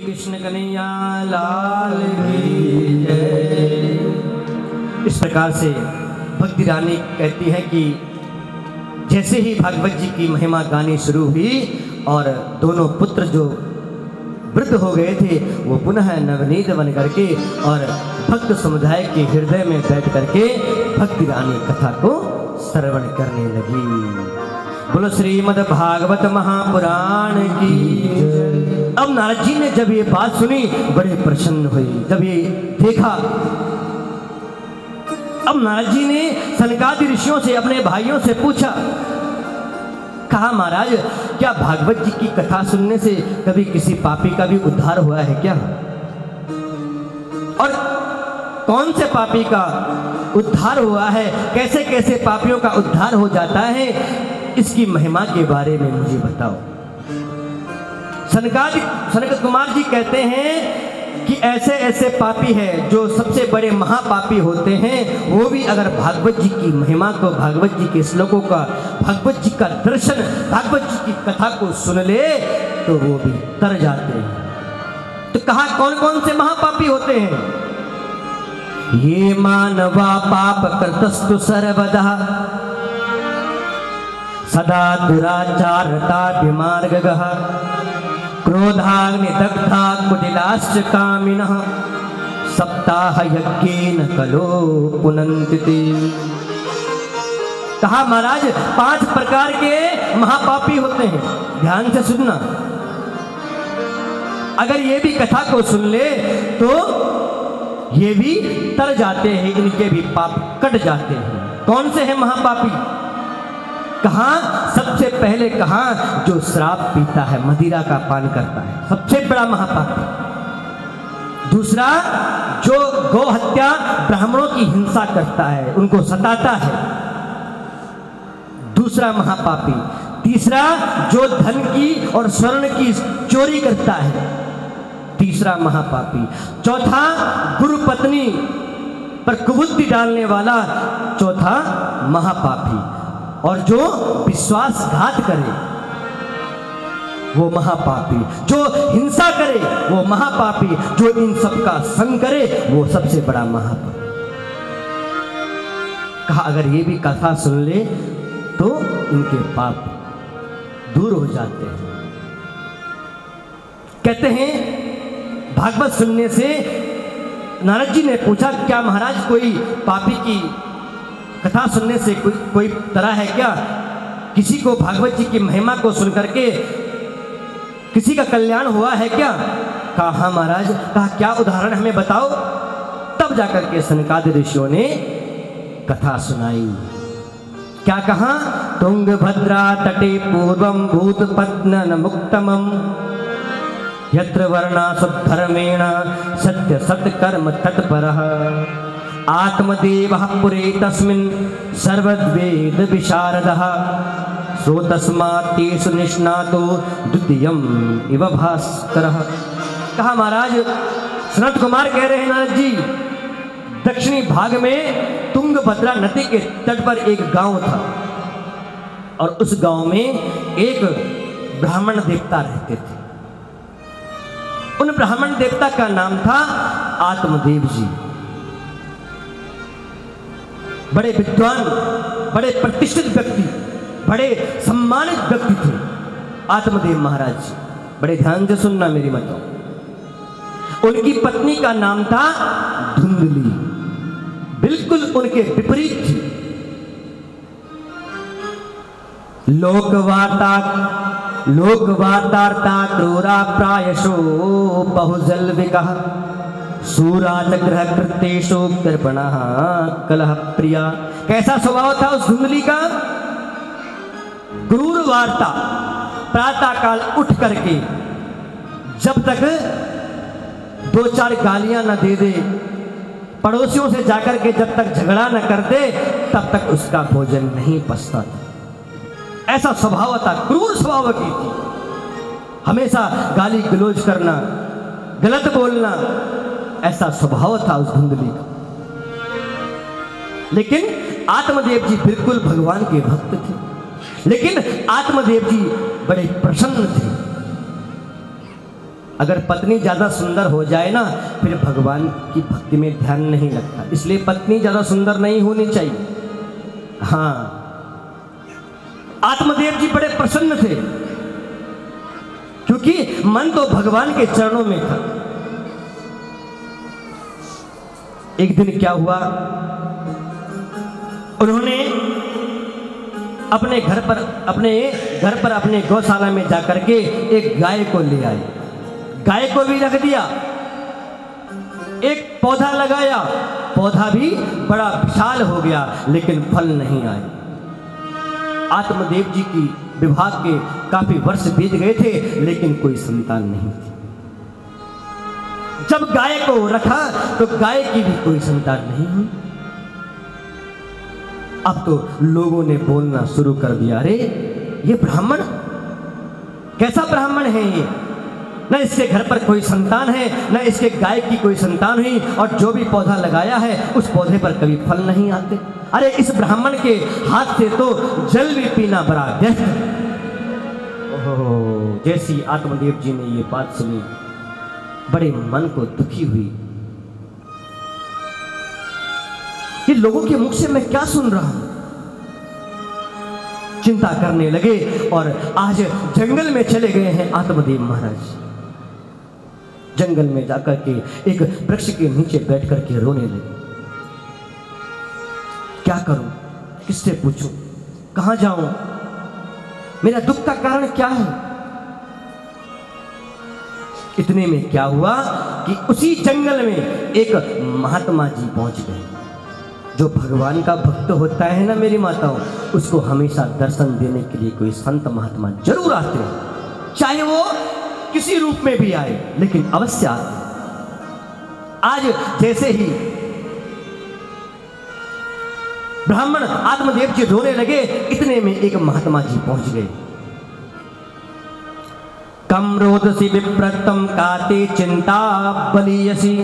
कृष्ण कन्हैया लाल की जय। इस प्रकार से भक्ति रानी कहती है कि जैसे ही भागवत जी की महिमा गानी शुरू हुई और दोनों पुत्र जो वृद्ध हो गए थे वो पुनः नवनीत बन करके और भक्त समुदाय के हृदय में बैठ करके भक्ति रानी कथा को श्रवण करने लगी। बोलो श्रीमद् भागवत महापुराण की। अब नारद जी ने जब ये बात सुनी बड़े प्रसन्न हुए। जब ये देखा, अब नारद जी ने सनकादि ऋषियों से, अपने भाइयों से पूछा, कहा महाराज क्या भागवत जी की कथा सुनने से कभी किसी पापी का भी उद्धार हुआ है क्या? और कौन से पापी का उद्धार हुआ है, कैसे कैसे पापियों का उद्धार हो जाता है, इसकी महिमा के बारे में मुझे बताओ। सनक कुमार जी कहते हैं कि ऐसे ऐसे पापी हैं जो सबसे बड़े महापापी होते हैं, वो भी अगर भागवत जी की महिमा को, भागवत जी के श्लोकों का, भागवत जी का दर्शन, भागवत जी की कथा को सुन ले तो वो भी तर जाते हैं। तो कहा कौन कौन से महापापी होते हैं? ये मानवा पाप कृतस्तु सर्वदा सदा दुराचारता विमार्गः क्रोधाग्निदग्धा कुटिलाश्च कामिनः सप्ताह यज्ञेन कलो पुनन्ति। कहा महाराज 5 प्रकार के महापापी होते हैं, ध्यान से सुनना। अगर ये भी कथा को सुन ले तो ये भी तर जाते हैं, इनके भी पाप कट जाते हैं। कौन से हैं महापापी? कहा सबसे पहले कहा जो शराब पीता है, मदिरा का पान करता है, सबसे बड़ा महापापी। दूसरा जो गौ हत्या, ब्राह्मणों की हिंसा करता है, उनको सताता है, दूसरा महापापी। तीसरा जो धन की और स्वर्ण की चोरी करता है, तीसरा महापापी। चौथा गुरु पत्नी पर कुबुद्धि डालने वाला, चौथा महापापी। और जो विश्वासघात करे वो महापापी, जो हिंसा करे वो महापापी, जो इन सब का संग करे वो सबसे बड़ा महापापी। कहा अगर ये भी कथा सुन ले तो इनके पाप दूर हो जाते हैं। कहते हैं भागवत सुनने से, नारद जी ने पूछा क्या महाराज कोई पापी की कथा सुनने से कोई तरह है क्या? किसी को भागवत जी की महिमा को सुन करके किसी का कल्याण हुआ है क्या? कहा हाँ महाराज। कहा क्या उदाहरण हमें बताओ। तब जाकर के सनकादि ऋषियों ने कथा सुनाई। क्या कहा? तुंगभद्रा तटे पूर्वम भूतपत्नन मुक्तमम यत्र वर्णा सुधर्मेण सत्य सत्कर्म तत्परः आत्मदेवः पुरे तस्मिन् सर्वद्वेद विशारदः श्रोतस्मात् तेषु निष्णातो द्वितीयम् इव भास्करः। कहा महाराज सनत कुमार कह रहे हैं नारद जी, दक्षिणी भाग में तुंगभद्रा नदी के तट पर एक गांव था और उस गांव में एक ब्राह्मण देवता रहते थे। उन ब्राह्मण देवता का नाम था आत्मदेव जी। बड़े विद्वान, बड़े प्रतिष्ठित व्यक्ति, बड़े सम्मानित व्यक्ति थे आत्मदेव महाराज जी। बड़े ध्यान से सुनना मेरी बातों। उनकी पत्नी का नाम था धुंधली, बिल्कुल उनके विपरीत थी। लोकवार्ता क्रूरा प्रायशो बहुजल विकः सूरात ग्रह कृतेषु कृपणः कलह प्रिया। कैसा स्वभाव था उस धुंधली का? क्रूर वार्ता, प्रातः काल उठ करके जब तक 2-4 गालियां न दे दे, पड़ोसियों से जाकर के जब तक झगड़ा न कर दे, तब तक उसका भोजन नहीं पचता था। ऐसा स्वभाव था, क्रूर स्वभाव की थी। हमेशा गाली गलौज करना, गलत बोलना, ऐसा स्वभाव था उस धुंधली का। लेकिन आत्मदेव जी बिल्कुल भगवान के भक्त थे। लेकिन आत्मदेव जी बड़े प्रसन्न थे। अगर पत्नी ज़्यादा सुंदर हो जाए ना, फिर भगवान की भक्ति में ध्यान नहीं लगता। इसलिए पत्नी ज़्यादा सुंदर नहीं होनी चाहिए। हाँ, आत्मदेव जी बड़े प्रसन्न थे, क्योंकि मन तो भगवान के चरणों में था। एक दिन क्या हुआ, उन्होंने अपने घर पर अपने गौशाला में जाकर के एक गाय को ले आए। गाय को भी रख दिया, एक पौधा लगाया, पौधा भी बड़ा विशाल हो गया, लेकिन फल नहीं आए। आत्मदेव जी की विवाह के काफी वर्ष बीत गए थे, लेकिन कोई संतान नहीं थी। जब गाय को रखा तो गाय की भी कोई संतान नहीं हुई। अब तो लोगों ने बोलना शुरू कर दिया, अरे ये ब्राह्मण कैसा ब्राह्मण है ये, न इसके घर पर कोई संतान है, न इसके गाय की कोई संतान हुई, और जो भी पौधा लगाया है उस पौधे पर कभी फल नहीं आते। अरे इस ब्राह्मण के हाथ से तो जल भी पीना बड़ा व्यर्थ। ओहो, जैसी आत्मदेव जी ने ये बात सुनी, बड़े मन को दुखी हुई। ये लोगों के मुख से मैं क्या सुन रहा हूं? चिंता करने लगे और आज जंगल में चले गए हैं आत्मदेव महाराज। जंगल में जाकर के एक वृक्ष के नीचे बैठ करके रोने लगे। क्या करूं, किससे पूछूं, कहां जाऊं, मेरा दुख का कारण क्या है? इतने में क्या हुआ कि उसी जंगल में एक महात्मा जी पहुंच गए। जो भगवान का भक्त होता है ना मेरी माताओं, उसको हमेशा दर्शन देने के लिए कोई संत महात्मा जरूर आते हैं, चाहे वो किसी रूप में भी आए, लेकिन अवश्य आते हैं। आज जैसे ही ब्राह्मण आत्मदेव जी रोने लगे, इतने में एक महात्मा जी पहुंच गए। कम रोदसी विप्रतम काते चिंता बलियसी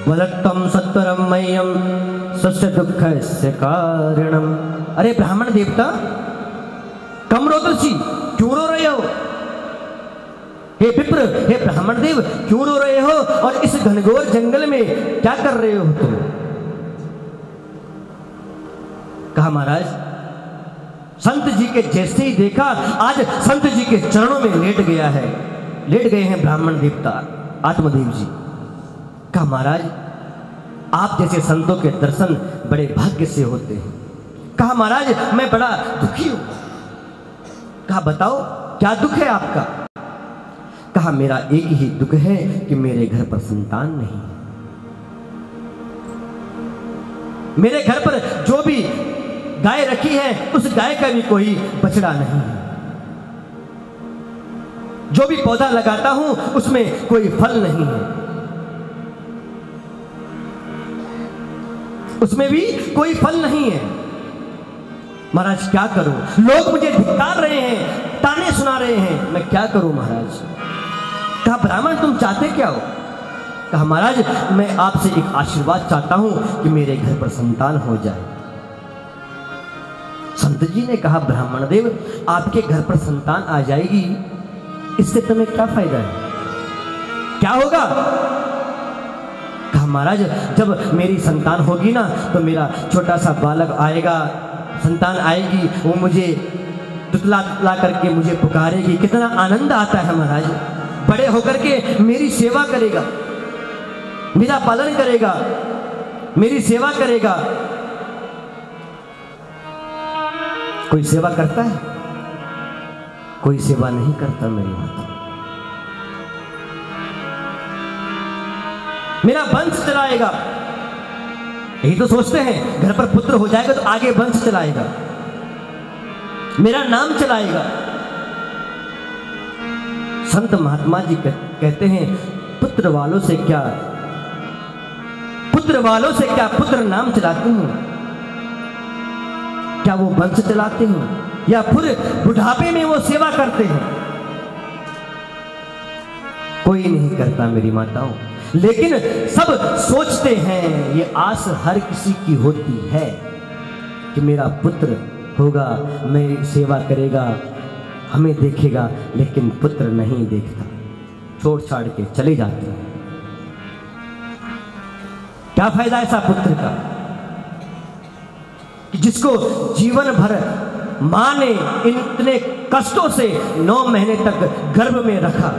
बलत्तम सत्वरम मह्यम सस्य दुख से कारणम। अरे ब्राह्मण देवता, कम रोदसी, क्यों रो रहे हो? हे विप्र, हे ब्राह्मण देव, क्यों रो रहे हो? और इस घनघोर जंगल में क्या कर रहे हो तुम? कहा महाराज, संत जी के जैसे ही देखा, आज संत जी के चरणों में लेट गए हैं ब्राह्मण देवता आत्मदेव जी। कहा महाराज, आप जैसे संतों के दर्शन बड़े भाग्य से होते हैं। कहा महाराज, मैं बड़ा दुखी हूं। कहा बताओ, क्या दुख है आपका? कहा मेरा एक ही दुख है कि मेरे घर पर संतान नहीं है। मेरे घर पर जो भी गाय रखी है, उस गाय का भी कोई बछड़ा नहीं है। जो भी पौधा लगाता हूं, उसमें कोई फल नहीं है, उसमें भी कोई फल नहीं है। महाराज क्या करूं? लोग मुझे धिक्कार रहे हैं, ताने सुना रहे हैं, मैं क्या करूं महाराज? कहा ब्राह्मण, तुम चाहते क्या हो? कहा महाराज, मैं आपसे एक आशीर्वाद चाहता हूं कि मेरे घर पर संतान हो जाए। संत जी ने कहा ब्राह्मण देव, आपके घर पर संतान आ जाएगी, इससे तुम्हें क्या फायदा है, क्या होगा? कहा महाराज, जब मेरी संतान होगी ना, तो मेरा छोटा सा बालक आएगा, संतान आएगी, वो मुझे तुतला तुतला करके मुझे पुकारेगी, कितना आनंद आता है महाराज। बड़े होकर के मेरी सेवा करेगा, मेरा पालन करेगा, मेरी सेवा करेगा। कोई सेवा करता है? कोई सेवा नहीं करता मेरी माता। मेरा वंश चलाएगा, यही तो सोचते हैं, घर पर पुत्र हो जाएगा तो आगे वंश चलाएगा, मेरा नाम चलाएगा। संत महात्मा जी कहते हैं, पुत्र वालों से क्या पुत्र नाम चलाते हैं? क्या वो वंश चलाते हैं, या फिर बुढ़ापे में वो सेवा करते हैं? कोई नहीं करता मेरी माताओं, लेकिन सब सोचते हैं, ये आस हर किसी की होती है कि मेरा पुत्र होगा, मेरी सेवा करेगा, हमें देखेगा, लेकिन पुत्र नहीं देखता। छोड़ छाड़ के चले जाते हैं। क्या फायदा ऐसा पुत्र का कि जिसको जीवन भर मां ने इतने कष्टों से 9 महीने तक गर्भ में रखा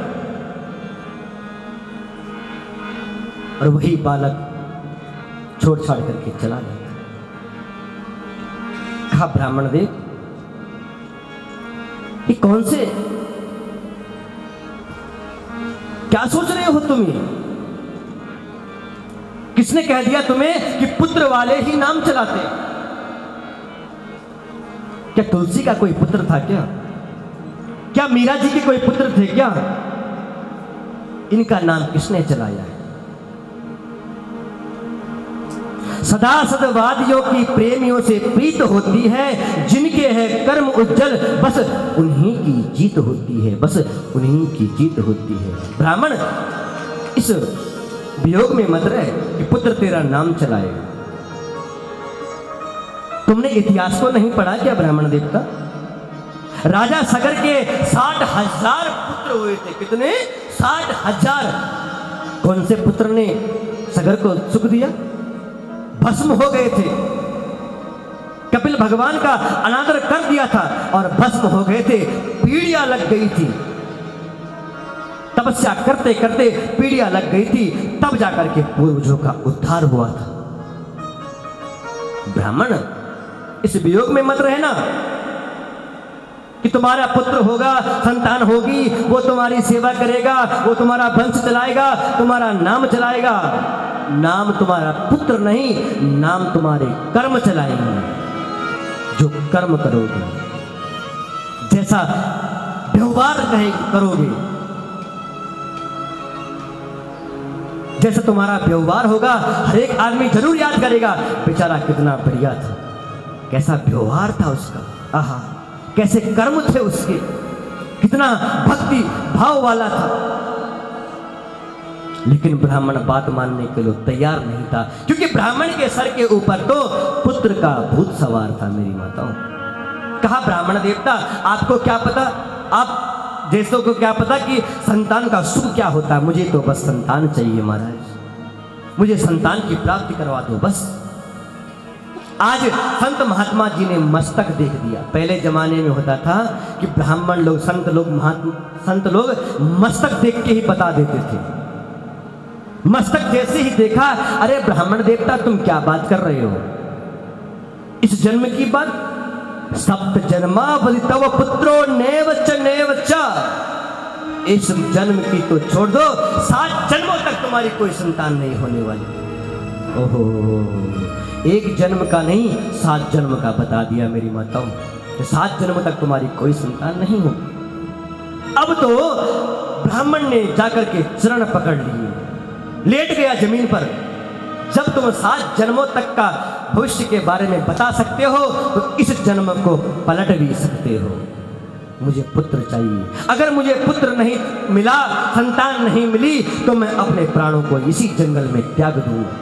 और वही बालक छोड़ छाड़ करके चला जाता। कहा ब्राह्मण देव, ये कौन से, क्या सोच रहे हो तुम? ये किसने कह दिया तुम्हें कि पुत्र वाले ही नाम चलाते? क्या तुलसी का कोई पुत्र था क्या? क्या मीरा जी के कोई पुत्र थे क्या? इनका नाम किसने चलाया है? सदा सदवादियों की प्रेमियों से प्रीत होती है, जिनके है कर्म उज्जवल बस उन्हीं की जीत होती है, बस उन्हीं की जीत होती है। ब्राह्मण, इस वियोग में मत रहे कि पुत्र तेरा नाम चलाएगा। तुमने इतिहास को नहीं पढ़ा क्या ब्राह्मण देवता? राजा सगर के 60,000 पुत्र हुए थे। कितने? 60,000। कौन से पुत्र ने सगर को सुख दिया? भस्म हो गए थे। कपिल भगवान का अनादर कर दिया था और भस्म हो गए थे। पीड़ियां लग गई थी, तपस्या करते करते पीड़ियां लग गई थी, तब जाकर के पूर्वजों का उद्धार हुआ था। ब्राह्मण, इस वियोग में मत रहना कि तुम्हारा पुत्र होगा, संतान होगी, वो तुम्हारी सेवा करेगा, वो तुम्हारा वंश चलाएगा, तुम्हारा नाम चलाएगा। नाम तुम्हारा पुत्र नहीं, नाम तुम्हारे कर्म चलाएंगे। जो कर्म करोगे, जैसा व्यवहार करोगे, जैसा तुम्हारा व्यवहार होगा, हर एक आदमी जरूर याद करेगा, बेचारा कितना बढ़िया था, कैसा व्यवहार था उसका, आहा कैसे कर्म थे उसके, कितना भक्ति भाव वाला था। लेकिन ब्राह्मण बात मानने के लिए तैयार नहीं था, क्योंकि ब्राह्मण के सर के ऊपर तो पुत्र का भूत सवार था। मेरी माताओं, कहा ब्राह्मण देवता, आपको क्या पता, आप जैसों को क्या पता कि संतान का सुख क्या होता है? मुझे तो बस संतान चाहिए महाराज, मुझे संतान की प्राप्ति करवा दो बस। आज संत महात्मा जी ने मस्तक देख दिया। पहले जमाने में होता था कि ब्राह्मण लोग, संत लोग मस्तक देख के ही बता देते थे। मस्तक जैसे ही देखा, अरे ब्राह्मण देवता तुम क्या बात कर रहे हो? इस जन्म की बात, सप्त जन्मावधि तव पुत्रो नेवच नेवच, इस जन्म की तो छोड़ दो, 7 जन्मों तक तुम्हारी कोई संतान नहीं होने वाली। ओहो, एक जन्म का नहीं 7 जन्म का बता दिया मेरी माताओं, 7 जन्म तक तुम्हारी कोई संतान नहीं होगी। अब तो ब्राह्मण ने जाकर के चरण पकड़ लिए, लेट गया जमीन पर। जब तुम 7 जन्मों तक का भविष्य के बारे में बता सकते हो, तो इस जन्म को पलट भी सकते हो। मुझे पुत्र चाहिए, अगर मुझे पुत्र नहीं मिला, संतान नहीं मिली, तो मैं अपने प्राणों को इसी जंगल में त्याग दूंगा।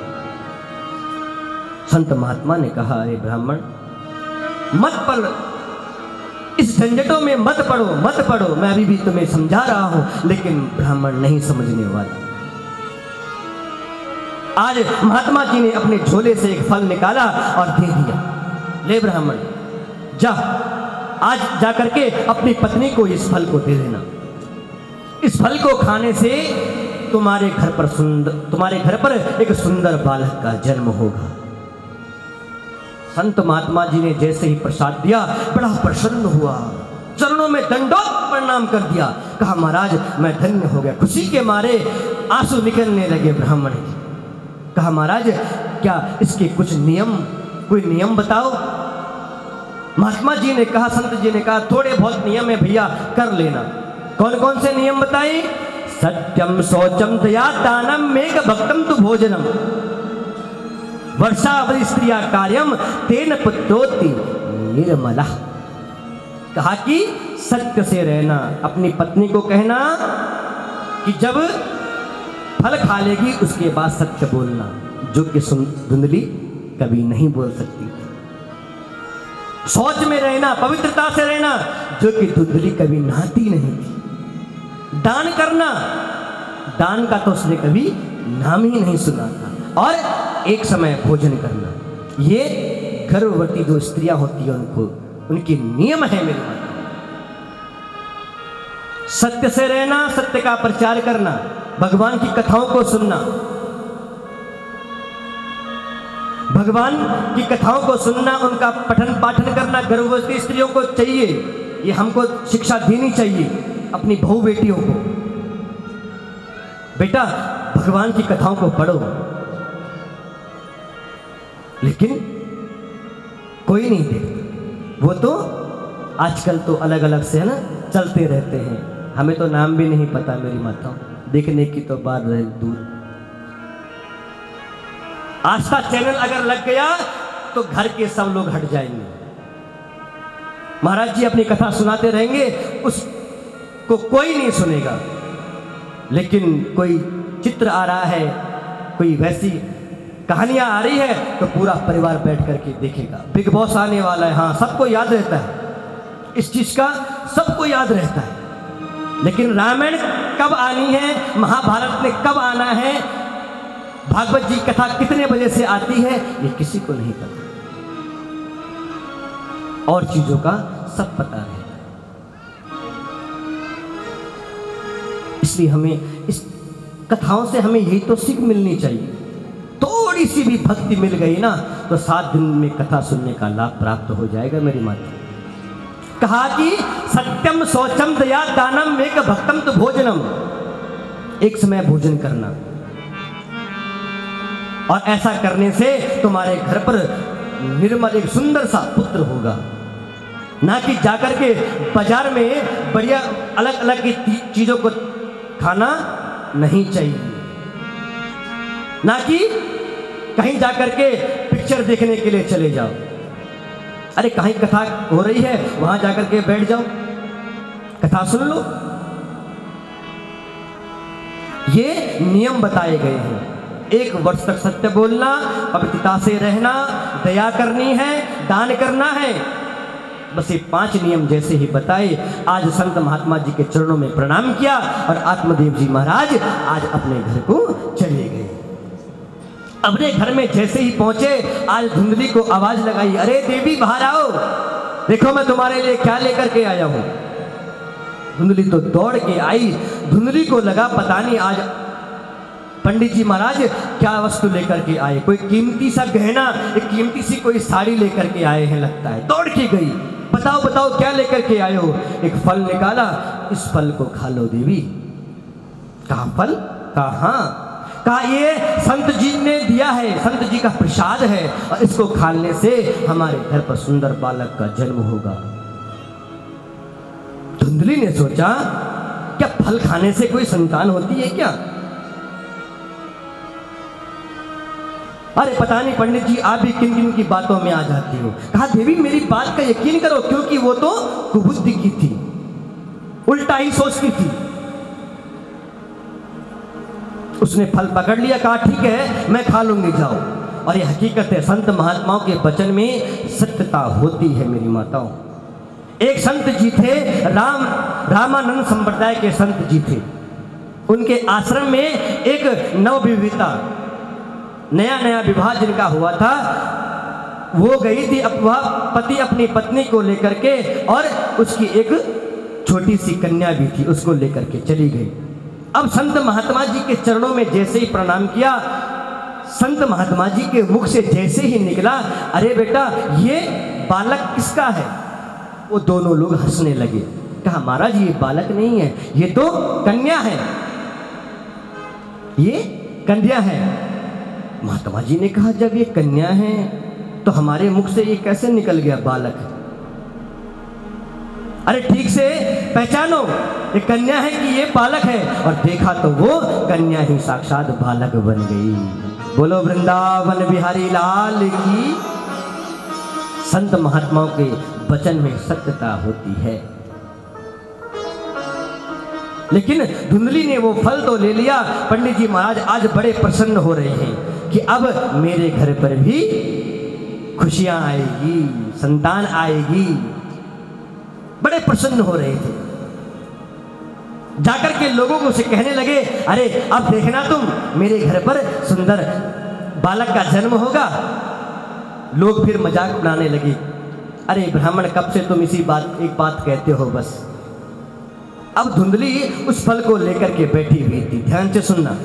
संत महात्मा ने कहा, अरे ब्राह्मण मत पढ़, इस झंझटों में मत पढ़ो, मत पढ़ो, मैं अभी भी तुम्हें समझा रहा हूं। लेकिन ब्राह्मण नहीं समझने वाला। आज महात्मा जी ने अपने झोले से एक फल निकाला और दे दिया, ले ब्राह्मण जा, आज जाकर के अपनी पत्नी को इस फल को दे देना। इस फल को खाने से तुम्हारे घर पर एक सुंदर बालक का जन्म होगा। संत महात्मा जी ने जैसे ही प्रसाद दिया, बड़ा प्रसन्न हुआ, चरणों में दंडोत प्रणाम कर दिया। कहा महाराज मैं धन्य हो गया। खुशी के मारे आंसू निकलने लगे ब्राह्मण के। कहा महाराज क्या इसके कुछ नियम, कोई नियम बताओ। महात्मा जी ने कहा, संत जी ने कहा, थोड़े बहुत नियम है भैया, कर लेना। कौन कौन से नियम बताए? सत्यम शौचम दया दानम मेघ भक्तम तु भोजनम वर्षावधि स्त्रिया कार्यम तेन पुत्रोति निर्मला। कहा कि सत्य से रहना, अपनी पत्नी को कहना कि जब फल खा लेगी उसके बाद सत्य बोलना, जो कि धुंधली कभी नहीं बोल सकती। शौच में रहना, पवित्रता से रहना, जो कि धुंधली कभी नहाती नहीं थी। दान करना, दान का तो उसने कभी नाम ही नहीं सुना था। और एक समय भोजन करना, ये गर्भवती जो स्त्रियां होती हैं उनको उनके नियम है मेरे माता। सत्य से रहना, सत्य का प्रचार करना, भगवान की कथाओं को सुनना, भगवान की कथाओं को सुनना, उनका पठन पाठन करना गर्भवती स्त्रियों को चाहिए। ये हमको शिक्षा देनी चाहिए अपनी बहू बेटियों को। बेटा भगवान की कथाओं को पढ़ो। लेकिन कोई नहीं देखता। वो तो आजकल तो अलग अलग से है ना चलते रहते हैं, हमें तो नाम भी नहीं पता मेरी माताओं, देखने की तो बात रहे दूर। आस्था चैनल अगर लग गया तो घर के सब लोग हट जाएंगे। महाराज जी अपनी कथा सुनाते रहेंगे, उसको कोई नहीं सुनेगा। लेकिन कोई चित्र आ रहा है, कोई वैसी कहानियां आ रही है तो पूरा परिवार बैठ करके देखेगा। बिग बॉस आने वाला है, हाँ सबको याद रहता है, इस चीज का सबको याद रहता है। लेकिन रामायण कब आनी है, महाभारत में कब आना है, भागवत जी कथा कितने बजे से आती है, ये किसी को नहीं पता। और चीजों का सब पता रहता है। इसलिए हमें इस कथाओं से हमें यही तो सीख मिलनी चाहिए। थोड़ी सी भी भक्ति मिल गई ना तो 7 दिन में कथा सुनने का लाभ प्राप्त हो जाएगा मेरी माता। कहा कि सत्यम शौचम दया दानम मेक भक्तम तो भोजनम, एक समय भोजन करना, और ऐसा करने से तुम्हारे घर पर निर्मल एक सुंदर सा पुत्र होगा। ना कि जाकर के बाजार में बढ़िया अलग अलग की चीजों को खाना नहीं चाहिए, ना कि कहीं जाकर के पिक्चर देखने के लिए चले जाओ। अरे कहीं कथा हो रही है वहां जाकर के बैठ जाओ, कथा सुन लो। ये नियम बताए गए हैं। 1 वर्ष तक सत्य बोलना, पवित्रता से रहना, दया करनी है, दान करना है। बस ये 5 नियम जैसे ही बताए, आज संत महात्मा जी के चरणों में प्रणाम किया और आत्मदेव जी महाराज आज अपने घर को चले गए। अपने घर में जैसे ही पहुंचे, आज धुंधली को आवाज लगाई, अरे देवी बाहर आओ, देखो मैं तुम्हारे लिए क्या लेकर के आया हूं। धुंधली तो दौड़ के आई। धुंधली को लगा पता नहीं आज पंडित जी महाराज क्या वस्तु लेकर के आए, कोई कीमती सा गहना, एक कीमती सी कोई साड़ी लेकर के आए हैं लगता है। दौड़ के गई, बताओ बताओ क्या लेकर के आए हो। एक फल निकाला, इस फल को खा लो देवी। कहा फल? कहा ये संत जी ने दिया है, संत जी का प्रसाद है, और इसको खाने से हमारे घर पर सुंदर बालक का जन्म होगा। धुंधली ने सोचा क्या फल खाने से कोई संतान होती है क्या? अरे पता नहीं पंडित जी आप भी किन किन की बातों में आ जाती हो। कहा देवी मेरी बात का यकीन करो, क्योंकि वो तो कुबुद्धि की थी, उल्टा ही सोचती थी। उसने फल पकड़ लिया, कहा ठीक है मैं खा लूंगी, जाओ। और ये हकीकत है, संत महात्माओं के वचन में सत्यता होती है मेरी माताओं। एक संत जी थे, रामानंद संप्रदाय के संत जी थे। उनके आश्रम में एक नवविवाहिता, नया नया विवाह जिनका हुआ था, वो गई थी, वह पति अपनी पत्नी को लेकर के, और उसकी एक छोटी सी कन्या भी थी, उसको लेकर के चली गई। अब संत महात्मा जी के चरणों में जैसे ही प्रणाम किया, संत महात्मा जी के मुख से जैसे ही निकला, अरे बेटा ये बालक किसका है? वो दोनों लोग हंसने लगे। कहा महाराज ये बालक नहीं है, ये तो कन्या है, ये कन्या है। महात्मा जी ने कहा जब ये कन्या है तो हमारे मुख से ये कैसे निकल गया बालक? अरे ठीक से पहचानो, ये कन्या है कि ये बालक है? और देखा तो वो कन्या ही साक्षात बालक बन गई। बोलो वृंदावन बिहारी लाल की। संत महात्माओं के वचन में सत्यता होती है। लेकिन धुंधली ने वो फल तो ले लिया। पंडित जी महाराज आज बड़े प्रसन्न हो रहे हैं कि अब मेरे घर पर भी खुशियां आएगी, संतान आएगी। बड़े प्रसन्न हो रहे थे। जाकर के लोगों को से कहने लगे, अरे अब देखना तुम, मेरे घर पर सुंदर बालक का जन्म होगा। लोग फिर मजाक उड़ाने लगे, अरे ब्राह्मण कब से तुम एक बात कहते हो बस। अब धुंधली उस फल को लेकर के बैठी हुई थी, ध्यान से सुनना,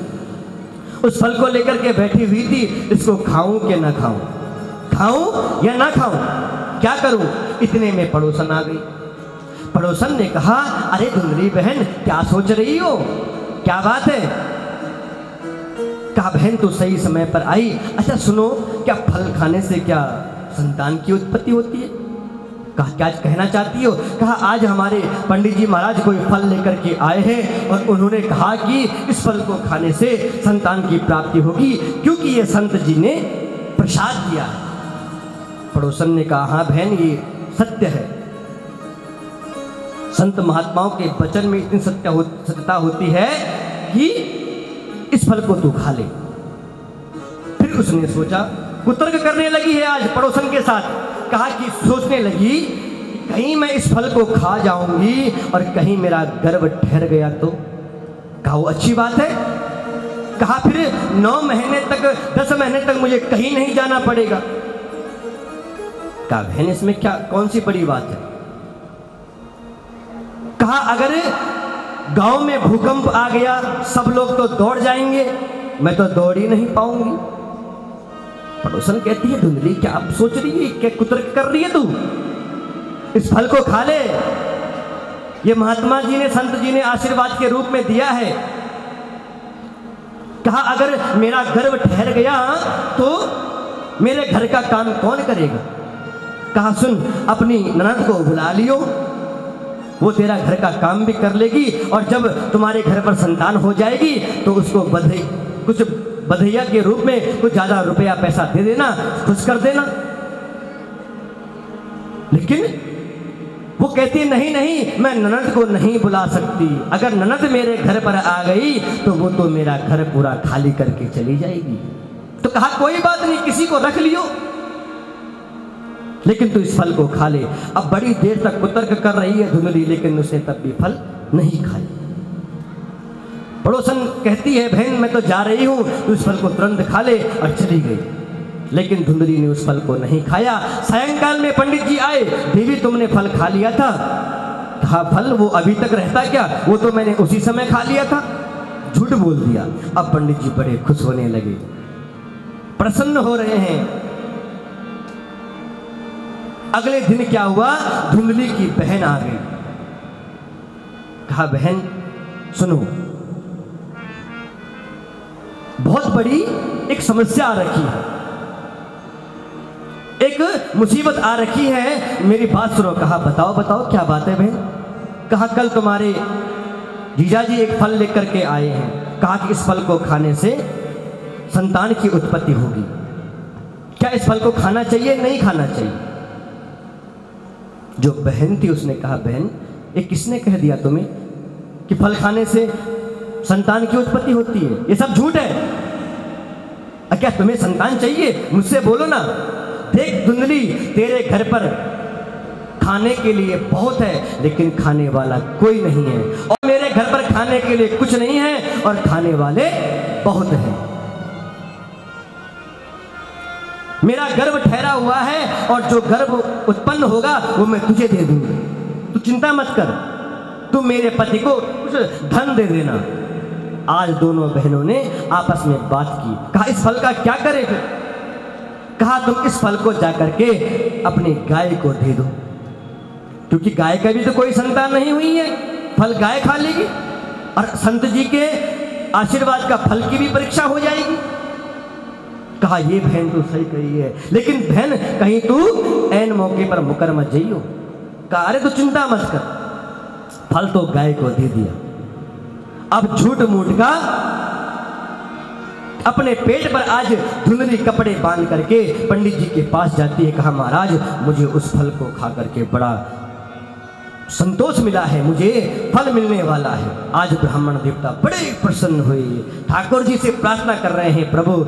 उस फल को लेकर के बैठी हुई थी, इसको खाऊं कि ना खाऊं, खाऊं या ना खाऊं, क्या करूं। इतने में पड़ोसन आ गई। पड़ोसन ने कहा, अरे धुंधली बहन क्या सोच रही हो, क्या बात है। कहा बहन तो सही समय पर आई। अच्छा सुनो, क्या फल खाने से क्या संतान की उत्पत्ति होती है। कहा क्या कहना चाहती हो। कहा आज हमारे पंडित जी महाराज कोई फल लेकर के आए हैं और उन्होंने कहा कि इस फल को खाने से संतान की प्राप्ति होगी, क्योंकि ये संत जी ने प्रसाद दिया है। पड़ोसन ने कहा, हाँ बहन ये सत्य है, संत महात्माओं के वचन में इतनी सत्यता होती है कि इस फल को तू खा ले। फिर उसने सोचा, कुतर्क करने लगी है आज पड़ोसन के साथ। कहा कि सोचने लगी, कहीं मैं इस फल को खा जाऊंगी और कहीं मेरा गर्भ ठहर गया तो। कहा वो अच्छी बात है। कहा फिर 9 महीने तक 10 महीने तक मुझे कहीं नहीं जाना पड़ेगा। कहा बहन इसमें क्या कौन सी बड़ी बात है। कहा अगर गांव में भूकंप आ गया सब लोग तो दौड़ जाएंगे, मैं तो दौड़ ही नहीं पाऊंगी। पड़ोसन कहती है, धुंधली क्या आप सोच रही है, क्या कुतर्क कर रही है तू, इस फल को खा ले, ये महात्मा जी ने संत जी ने आशीर्वाद के रूप में दिया है। कहा अगर मेरा गर्भ ठहर गया तो मेरे घर का काम कौन करेगा। कहा सुन, अपनी ननद को बुला लियो, वो तेरा घर का काम भी कर लेगी और जब तुम्हारे घर पर संतान हो जाएगी तो उसको कुछ बधैया के रूप में कुछ ज्यादा रुपया पैसा दे देना, खुश कर देना। लेकिन वो कहती नहीं नहीं, मैं ननद को नहीं बुला सकती, अगर ननद मेरे घर पर आ गई तो वो तो मेरा घर पूरा खाली करके चली जाएगी। तो कहा कोई बात नहीं, किसी को रख लियो, लेकिन तू इस फल को खा ले। अब बड़ी देर तक कुतर्क कर रही है धुंधली, लेकिन उसने तब भी फल नहीं खाया। पड़ोसन कहती है, बहन मैं तो जा रही हूं, तू इस फल को तुरंत खा ले, और चली गई। लेकिन धुंधली ने उस फल को नहीं खाया। सायंकाल में पंडित जी आए, देवी तुमने फल खा लिया था। कहा फल वो अभी तक रहता क्या, वो तो मैंने उसी समय खा लिया था। झूठ बोल दिया। अब पंडित जी बड़े खुश होने लगे, प्रसन्न हो रहे हैं। अगले दिन क्या हुआ, धुंधली की बहन आ गई। कहा बहन सुनो, बहुत बड़ी एक समस्या आ रखी है, एक मुसीबत आ रखी है, मेरी बात सुनो। कहा बताओ बताओ क्या बात है बहन। कहा कल तुम्हारे जीजाजी एक फल लेकर के आए हैं, कहा कि इस फल को खाने से संतान की उत्पत्ति होगी, क्या इस फल को खाना चाहिए नहीं खाना चाहिए। जो बहन थी उसने कहा बहन ये किसने कह दिया तुम्हें कि फल खाने से संतान की उत्पत्ति होती है, ये सब झूठ है। क्या तुम्हें संतान चाहिए, मुझसे बोलो ना। देख धुंधली, तेरे घर पर खाने के लिए बहुत है लेकिन खाने वाला कोई नहीं है, और मेरे घर पर खाने के लिए कुछ नहीं है और खाने वाले बहुत हैं। मेरा गर्भ ठहरा हुआ है और जो गर्भ उत्पन्न होगा वो मैं तुझे दे दूंगी, तू चिंता मत कर, तू मेरे पति को कुछ धन दे देना। आज दोनों बहनों ने आपस में बात की। कहा इस फल का क्या करें फिर। कहा तुम इस फल को जाकर के अपनी गाय को दे दो, क्योंकि गाय का भी तो कोई संतान नहीं हुई है, फल गाय खा लेगी और संत जी के आशीर्वाद का फल की भी परीक्षा हो जाएगी। कहा ये बहन तो सही कही है, लेकिन बहन कहीं तू ऐन मौके पर मुकर मत जाइयो। कहा अरे तो चिंता मत कर, फल तो गाय को दे दिया। अब झूठ मूठ का अपने पेट पर आज धुंधली कपड़े बांध करके पंडित जी के पास जाती है। कहा महाराज मुझे उस फल को खा करके बड़ा संतोष मिला है, मुझे फल मिलने वाला है। आज ब्राह्मण देवता बड़े प्रसन्न हुए, ठाकुर जी से प्रार्थना कर रहे हैं, प्रभु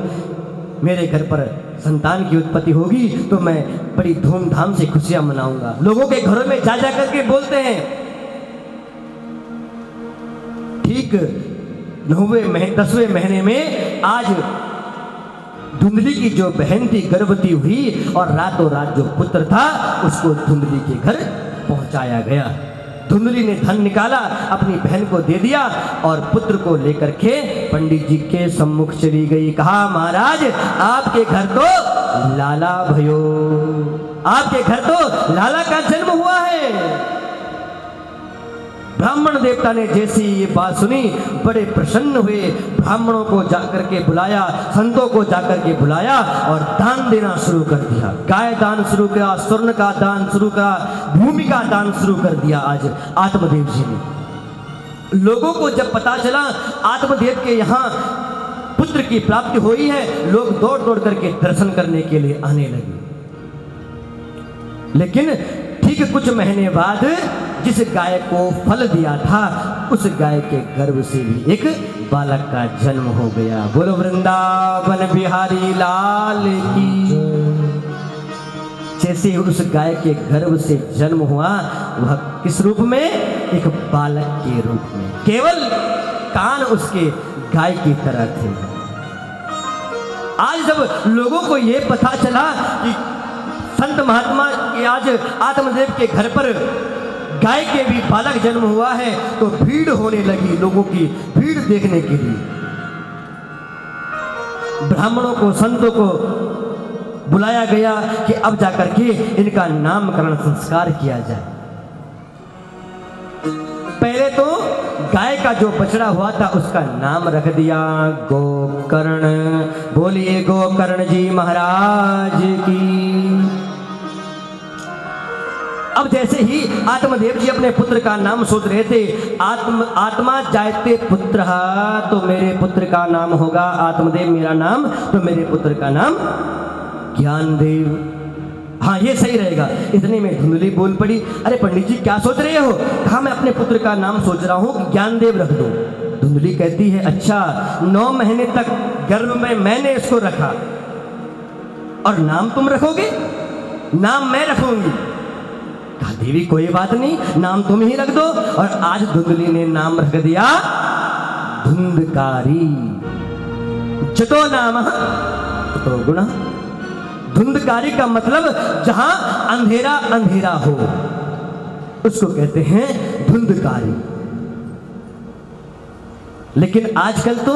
मेरे घर पर संतान की उत्पत्ति होगी तो मैं बड़ी धूमधाम से खुशियां मनाऊंगा। लोगों के घरों में जा जा करके बोलते हैं ठीक 10वें महीने में आज धुंधली की जो बहन थी गर्भवती हुई और रातों रात जो पुत्र था उसको धुंधली के घर पहुंचाया गया। धुंधली ने धन निकाला, अपनी बहन को दे दिया और पुत्र को लेकर के पंडित जी के सम्मुख चली गई। कहा, महाराज आपके घर तो लाला भयो, आपके घर तो लाला का जन्म हुआ है। ब्राह्मण देवता ने जैसी ये बात सुनी बड़े प्रसन्न हुए, ब्राह्मणों को जाकर के बुलाया, संतों को जाकर के बुलाया और दान देना शुरू कर दिया। गाय दान शुरू किया, स्वर्ण का दान शुरू करा, भूमि का दान शुरू कर दिया। आज आत्मदेव जी ने, लोगों को जब पता चला आत्मदेव के यहाँ पुत्र की प्राप्ति हुई है, लोग दौड़ दौड़ करके दर्शन करने के लिए आने लगे। लेकिन ठीक कुछ महीने बाद जिस गाय को फल दिया था उस गाय के गर्भ से भी एक बालक का जन्म हो गया। बोलो वृंदावन बिहारी लाल की। जैसे उस गाय के गर्भ से जन्म हुआ, वह किस रूप में? एक बालक के रूप में। केवल कान उसके गाय की तरह थे। आज जब लोगों को यह पता चला कि संत महात्मा के आज आत्मदेव के घर पर गाय के भी बालक जन्म हुआ है, तो भीड़ होने लगी, लोगों की भीड़ देखने के लिए। ब्राह्मणों को, संतों को बुलाया गया कि अब जाकर के इनका नामकरण संस्कार किया जाए। पहले तो गाय का जो बछड़ा हुआ था उसका नाम रख दिया गोकर्ण। बोलिए गोकर्ण जी महाराज की। अब जैसे ही आत्मदेव जी अपने पुत्र का नाम सोच रहे थे, आत्मा जायते पुत्र, तो मेरे पुत्र का नाम होगा आत्मदेव मेरा नाम, तो मेरे पुत्र का नाम ज्ञानदेव। हाँ, ये सही रहेगा। इतने में धुंधली बोल पड़ी, अरे पंडित जी क्या सोच रहे हो? कहा, मैं अपने पुत्र का नाम सोच रहा हूँ कि ज्ञानदेव रख दो। धुंधली कहती है, अच्छा 9 महीने तक गर्भ में मैंने इसको रखा और नाम तुम रखोगे? नाम मैं रखूंगी। कहा, देवी कोई बात नहीं, नाम तुम ही रख दो। और आज धुंधली ने नाम रख दिया धुंधकारी। जतो नाम ततो गुण। धुंधकारी का मतलब जहां अंधेरा अंधेरा हो उसको कहते हैं धुंधकारी। लेकिन आजकल तो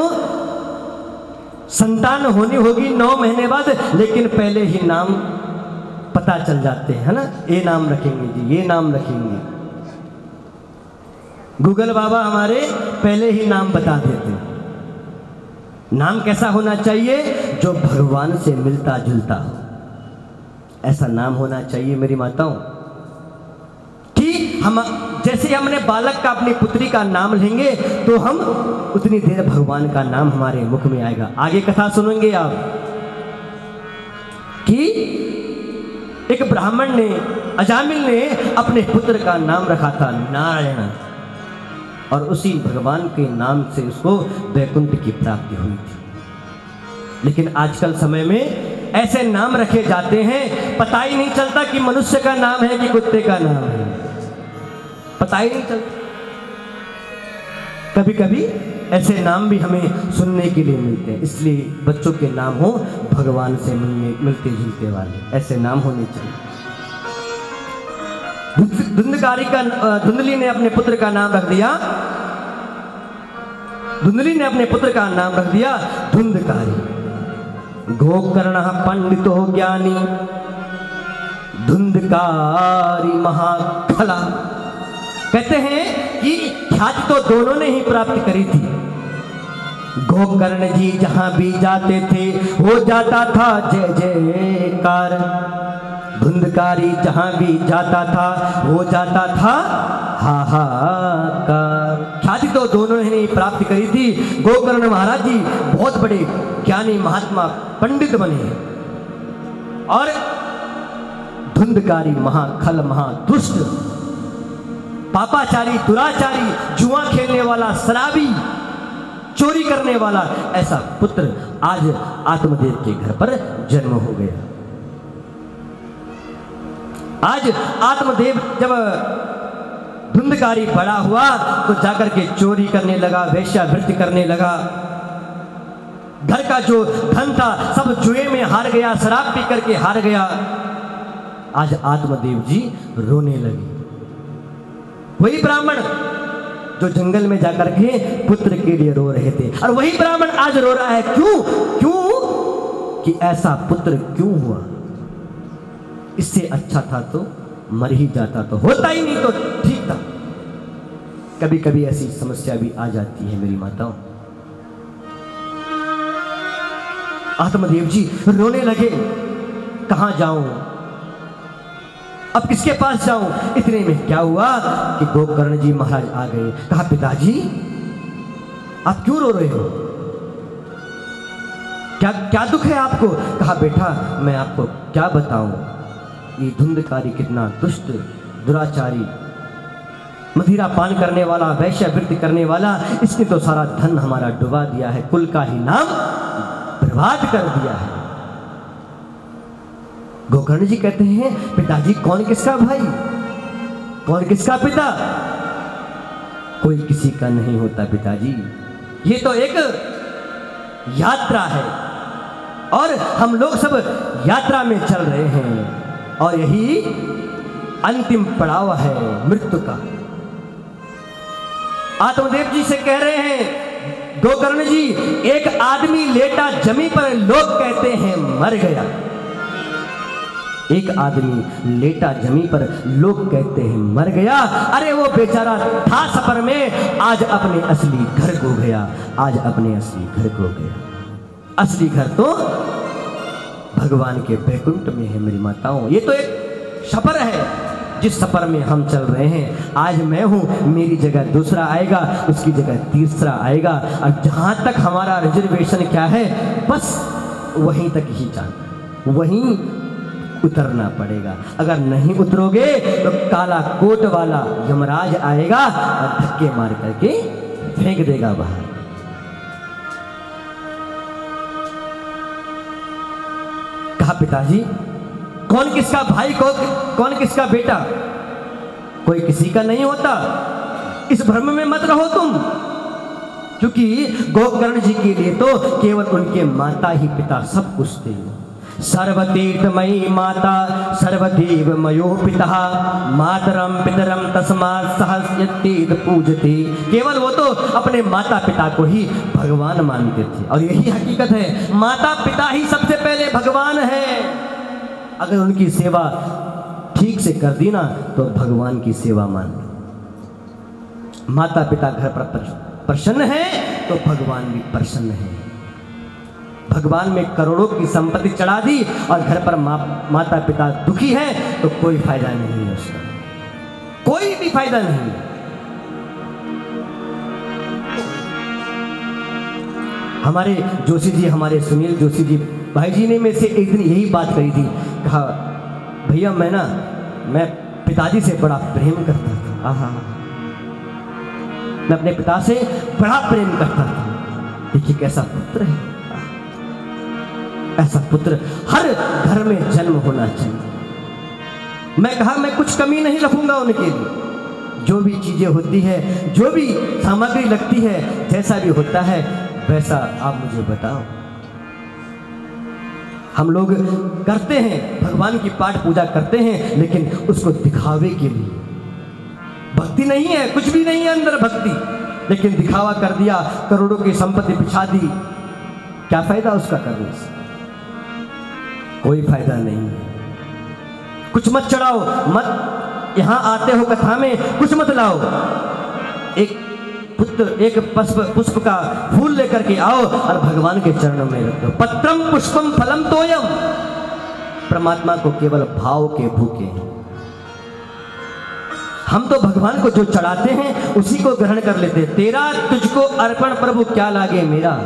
संतान होनी होगी 9 महीने बाद, लेकिन पहले ही नाम पता चल जाते हैं, है ना? ये नाम रखेंगे जी, ये नाम रखेंगे। गूगल बाबा हमारे पहले ही नाम बता देते। नाम कैसा होना चाहिए? जो भगवान से मिलता जुलता हो, ऐसा नाम होना चाहिए मेरी माताओं। कि हम जैसे हमने बालक का, अपनी पुत्री का नाम लेंगे तो हम उतनी देर भगवान का नाम हमारे मुख में आएगा। आगे कथा सुनेंगे आप कि एक ब्राह्मण ने, अजामिल ने अपने पुत्र का नाम रखा था नारायण, और उसी भगवान के नाम से उसको वैकुंठ की प्राप्ति हुई थी। लेकिन आजकल समय में ऐसे नाम रखे जाते हैं, पता ही नहीं चलता कि मनुष्य का नाम है कि कुत्ते का नाम है, पता ही नहीं चलता। कभी कभी ऐसे नाम भी हमें सुनने के लिए मिलते हैं। इसलिए बच्चों के नाम हो भगवान से मिलते जुलते वाले, ऐसे नाम होने चाहिए। धुंधली ने अपने पुत्र का नाम रख दिया, धुंधली ने अपने पुत्र का नाम रख दिया धुंधकारी। गोकर्ण पंडितो ज्ञानी धुंधकारी महाखला। कहते हैं कि ख्याति तो दोनों ने ही प्राप्त करी थी। गोकर्ण जी जहां भी जाते थे हो जाता था जय जयकार। धुंधकारी जहां भी जाता था हो जाता था हाहाकार। ख्याति तो दोनों ने ही प्राप्त करी थी। गोकर्ण महाराज जी बहुत बड़े ज्ञानी महात्मा पंडित बने, और धुंधकारी महाखल महादुष्ट पापाचारी दुराचारी जुआ खेलने वाला शराबी चोरी करने वाला ऐसा पुत्र आज आत्मदेव के घर पर जन्म हो गया। आज आत्मदेव जब धुंधकारी बड़ा हुआ तो जाकर के चोरी करने लगा, वेश्यावृत्ति करने लगा। घर का जो धन था सब जुए में हार गया, शराब पी करके हार गया। आज आत्मदेव जी रोने लगे। वही ब्राह्मण जो जंगल में जाकर के पुत्र के लिए रो रहे थे, और वही ब्राह्मण आज रो रहा है। क्यों? कि ऐसा पुत्र क्यों हुआ? इससे अच्छा था तो मर ही जाता, तो होता ही नहीं तो ठीक था। कभी कभी ऐसी समस्या भी आ जाती है मेरी माताओं। आत्मदेव जी रोने लगे, कहां जाऊं, अब किसके पास जाऊं? इतने में क्या हुआ कि गोकर्ण जी महाराज आ गए। कहा, पिताजी आप क्यों रो रहे हो? क्या दुख है आपको? कहा, बेटा मैं आपको क्या बताऊं, ये धुंधकारी कितना दुष्ट, दुराचारी, मदिरा पान करने वाला, वैश्यावृत्ति करने वाला, इसने तो सारा धन हमारा डुबा दिया है, कुल का ही नाम बर्बाद कर दिया है। गोकर्ण जी कहते हैं, पिताजी कौन किसका भाई, कौन किसका पिता? कोई किसी का नहीं होता पिताजी, ये तो एक यात्रा है और हम लोग सब यात्रा में चल रहे हैं और यही अंतिम पड़ाव है मृत्यु का। आत्मदेव जी से कह रहे हैं, गोकर्ण जी एक आदमी लेटा जमी पर, लोग कहते हैं मर गया। एक आदमी लेटा जमी पर, लोग कहते हैं मर गया। अरे वो बेचारा था सफर में, आज अपने असली घर को गया, आज अपने असली घर को गया। असली घर तो भगवान के बैकुंठ में है मेरी माताओं। ये तो एक सफर है जिस सफर में हम चल रहे हैं। आज मैं हूं, मेरी जगह दूसरा आएगा, उसकी जगह तीसरा आएगा, और जहां तक हमारा रिजर्वेशन क्या है, बस वहीं तक ही जाना, वहीं उतरना पड़ेगा। अगर नहीं उतरोगे तो काला कोट वाला यमराज आएगा और धक्के मार करके फेंक देगा बाहर। कहा, पिताजी कौन किसका भाई, कौन किसका बेटा? कोई किसी का नहीं होता, इस भ्रम में मत रहो तुम। क्योंकि गोकर्ण जी के लिए तो केवल उनके माता ही पिता सब कुछ थे। सर्वतीर्थमयी माता सर्वदेव मयो पिता, मातरम पितरम तस्मात् सहस्यतीर्थ पूजते। केवल वो तो अपने माता पिता को ही भगवान मानते थे, और यही हकीकत है, माता पिता ही सबसे पहले भगवान है। अगर उनकी सेवा ठीक से कर दी ना तो भगवान की सेवा मान लो। माता पिता घर पर प्रसन्न है तो भगवान भी प्रसन्न है। भगवान में करोड़ों की संपत्ति चढ़ा दी और घर पर माता पिता दुखी है तो कोई फायदा नहीं है उसका, कोई भी फायदा नहीं है। हमारे जोशी जी, हमारे सुनील जोशी जी भाई जी ने मेरे से एक दिन यही बात कही थी। कहा, भैया मैं पिताजी से बड़ा प्रेम करता था। आहा, मैं अपने पिता से बड़ा प्रेम करता था। देखिए कैसा पुत्र है, ऐसा पुत्र हर घर में जन्म होना चाहिए। मैं कहा, मैं कुछ कमी नहीं रखूंगा उनके लिए। जो भी चीजें होती है, जो भी सामग्री लगती है, जैसा भी होता है वैसा आप मुझे बताओ। हम लोग करते हैं, भगवान की पाठ पूजा करते हैं, लेकिन उसको दिखावे के लिए। भक्ति नहीं है, कुछ भी नहीं है अंदर भक्ति, लेकिन दिखावा कर दिया, करोड़ों की संपत्ति बिछा दी। क्या फायदा उसका करने से? कोई फायदा नहीं है। कुछ मत चढ़ाओ, मत यहां आते हो कथा में कुछ मत लाओ। एक पुत्र, एक पुष्प का फूल लेकर के आओ और भगवान के चरणों में रख दो। पत्रम पुष्पम फलम तोयम। परमात्मा को केवल भाव के भूखे हैं। हम तो भगवान को जो चढ़ाते हैं उसी को ग्रहण कर लेते हैं। तेरा तुझको अर्पण प्रभु क्या लागे मेरा,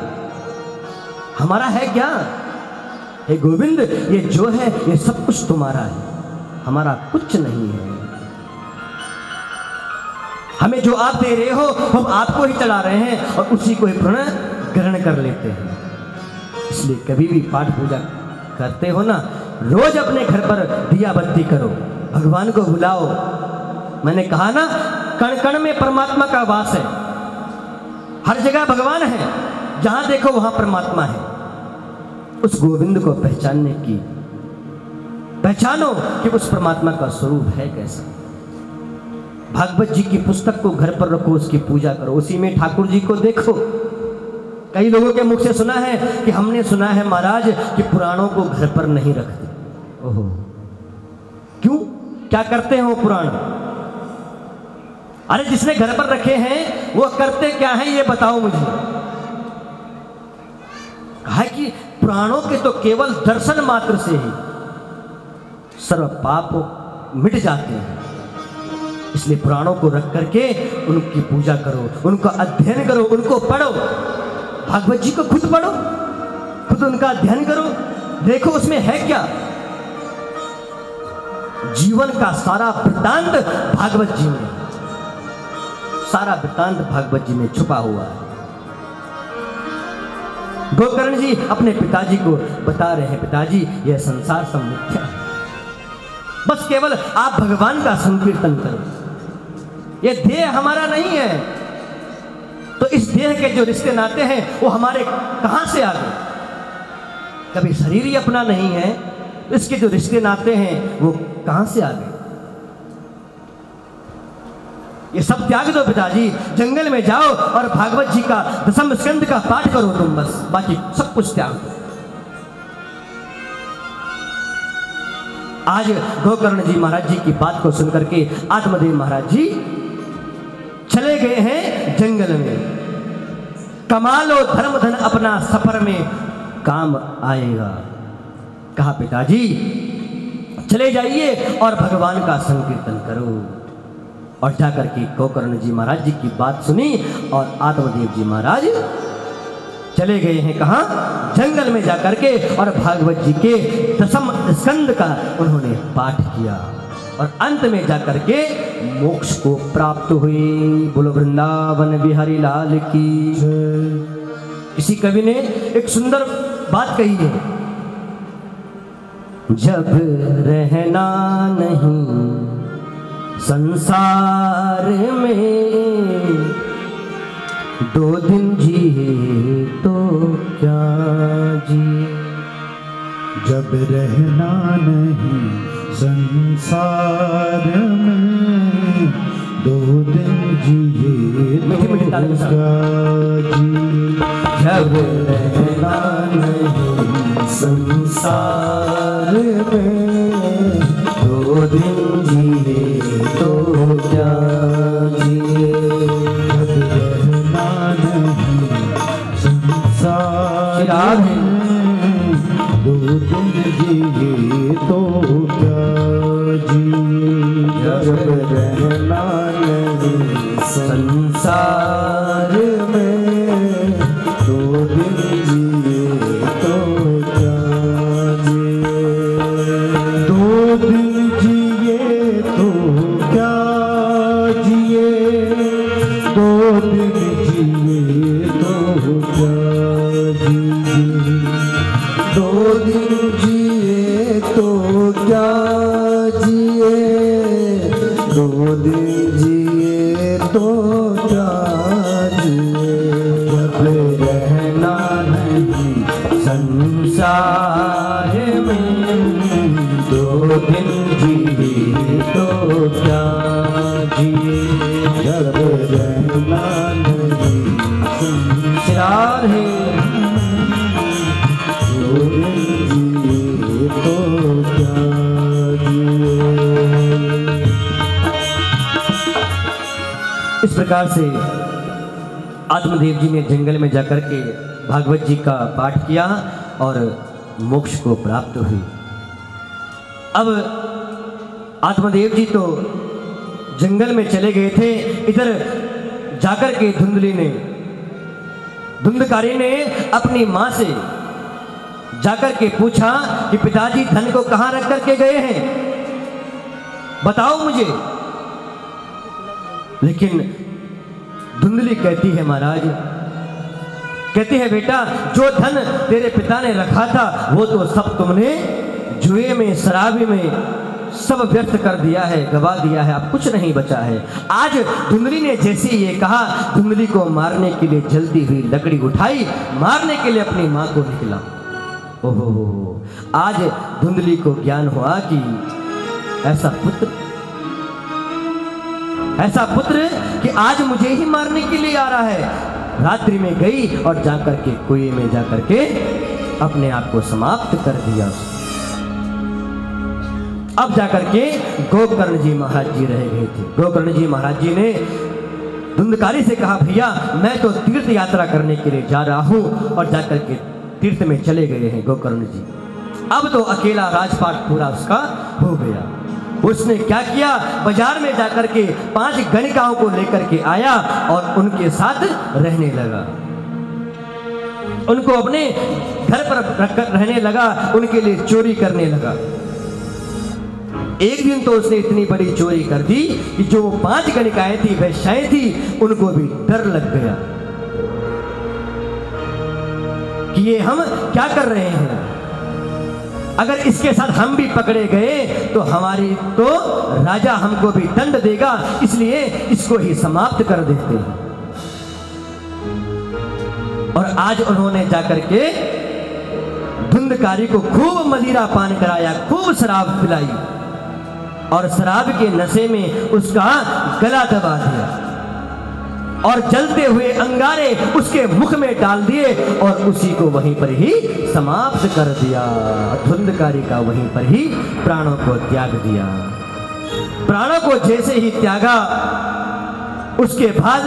हमारा है क्या? हे गोविंद, ये जो है ये सब कुछ तुम्हारा है, हमारा कुछ नहीं है। हमें जो आप दे रहे हो हम आपको ही चढ़ा रहे हैं और उसी को ही पुनः ग्रहण कर लेते हैं। इसलिए कभी भी पाठ पूजा करते हो ना, रोज अपने घर पर दिया बत्ती करो, भगवान को बुलाओ। मैंने कहा ना, कण कण में परमात्मा का वास है, हर जगह भगवान है, जहां देखो वहां परमात्मा है। उस गोविंद को पहचानने की पहचानो कि उस परमात्मा का स्वरूप है कैसा। भागवत जी की पुस्तक को घर पर रखो, उसकी पूजा करो, उसी में ठाकुर जी को देखो। कई लोगों के मुख से सुना है कि हमने सुना है महाराज कि पुराणों को घर पर नहीं रखते। ओहो, क्यों, क्या करते हैं वो पुराण? अरे जिसने घर पर रखे हैं वो करते क्या है ये बताओ मुझे। कहा है कि पुराणों के तो केवल दर्शन मात्र से ही सर्व पाप मिट जाते हैं, इसलिए पुराणों को रख करके उनकी पूजा करो, उनका अध्ययन करो, उनको पढ़ो। भागवत जी को खुद पढ़ो, खुद उनका अध्ययन करो, देखो उसमें है क्या। जीवन का सारा वृत्तांत भागवत जी में, सारा वृत्तांत भागवत जी में छुपा हुआ है। गोकर्ण जी अपने पिताजी को बता रहे हैं, पिताजी यह संसार सब मिथ्या है, बस केवल आप भगवान का संकीर्तन करो, यह देह हमारा नहीं है। तो इस देह के जो रिश्ते नाते हैं वो हमारे कहां से आ गए? कभी शरीर ही अपना नहीं है, इसके जो रिश्ते नाते हैं वो कहां से आ गए? ये सब त्याग दो पिताजी, जंगल में जाओ और भागवत जी का दसम स्कंद का पाठ करो तुम, बस बाकी सब कुछ त्याग दो। आज गोकर्ण जी महाराज जी की बात को सुनकर के आत्मदेव महाराज जी चले गए हैं जंगल में। कमा लो धर्म धन अपना, सफर में काम आएगा। कहा पिताजी चले जाइए और भगवान का संकीर्तन करो। और जाकर के गोकर्ण जी महाराज जी की बात सुनी और आत्मदेव जी महाराज चले गए हैं कहां? जंगल में जाकर के, और भागवत जी के दसम स्कंद का उन्होंने पाठ किया और अंत में जाकर के मोक्ष को प्राप्त हुई। बोलो वृंदावन बिहारी लाल की। किसी कवि ने एक सुंदर बात कही है, जब रहना नहीं संसार में, 2 दिन जिए तो क्या जिए। जब रहना नहीं संसार में, 2 दिन जिए तो क्या जिए। जब रहना नहीं संसार में, 2 दिन जिए तो क्या जिए। जब रहना नहीं संसार में, 2 दिन जिए तो क्या जिए। जब रहना नहीं संसार में, 2 दिन जिए तो क्या जिए। 2 दिन जिए तो क्या जिए। 2 दिन जिए तो क्या जिए। 2 दिन जिए तो क्या जिए। 2 दिन जिए तो क्या जिए। जब रहना नहीं संसार में, 2 दिन जिए तो क्या जिए। जब रहना नहीं संसार है, 2 दिन जिए तो क्या जिए। इस प्रकार से आत्मदेव जी ने जंगल में जाकर के भागवत जी का पाठ किया और मोक्ष को प्राप्त हुई। अब आत्मदेव जी तो जंगल में चले गए थे, इधर जाकर के धुंधकारी ने अपनी मां से जाकर के पूछा कि पिताजी धन को कहां रख करके गए हैं, बताओ मुझे। लेकिन धुंधली कहती है महाराज, कहती है बेटा जो धन तेरे पिता ने रखा था वो तो सब तुमने जुए में, शराबी में सब व्यर्थ कर दिया है, गवा दिया है, अब कुछ नहीं बचा है। आज धुंधली ने जैसे ये कहा, धुंधली को मारने के लिए जलती हुई लकड़ी उठाई, मारने के लिए अपनी माँ को निकला। ओहो, आज धुंधली को ज्ञान हुआ कि ऐसा पुत्र कि आज मुझे ही मारने के लिए आ रहा है। रात्रि में गई और जाकर के कुएं में जाकर के अपने आप को समाप्त कर दिया। अब जाकर के गोकर्ण जी महाराज जी रह गए थे। गोकर्ण जी महाराज जी ने धुंधकारी से कहा, भैया मैं तो तीर्थ यात्रा करने के लिए जा रहा हूं, और जाकर के तीर्थ में चले गए हैं गोकर्ण जी। अब तो अकेला राजपाट पूरा उसका हो गया। उसने क्या किया, बाजार में जाकर के 5 गणिकाओं को लेकर के आया और उनके साथ रहने लगा, उनको अपने घर पर रखकर रहने लगा, उनके लिए चोरी करने लगा। एक दिन तो उसने इतनी बड़ी चोरी कर दी कि जो 5 गणिकाएं थी, वेश्याएं थी, उनको भी डर लग गया कि ये हम क्या कर रहे हैं, अगर इसके साथ हम भी पकड़े गए तो राजा हमको भी दंड देगा, इसलिए इसको ही समाप्त कर देते हैं। और आज उन्होंने जाकर के धुंधकारी को खूब मदिरा पान कराया, खूब शराब पिलाई, और शराब के नशे में उसका गला दबा दिया और जलते हुए अंगारे उसके मुख में डाल दिए और उसी को वहीं पर ही समाप्त कर दिया। धुंधकारी का वहीं पर ही प्राणों को त्याग दिया। प्राणों को जैसे ही त्यागा, उसके बाद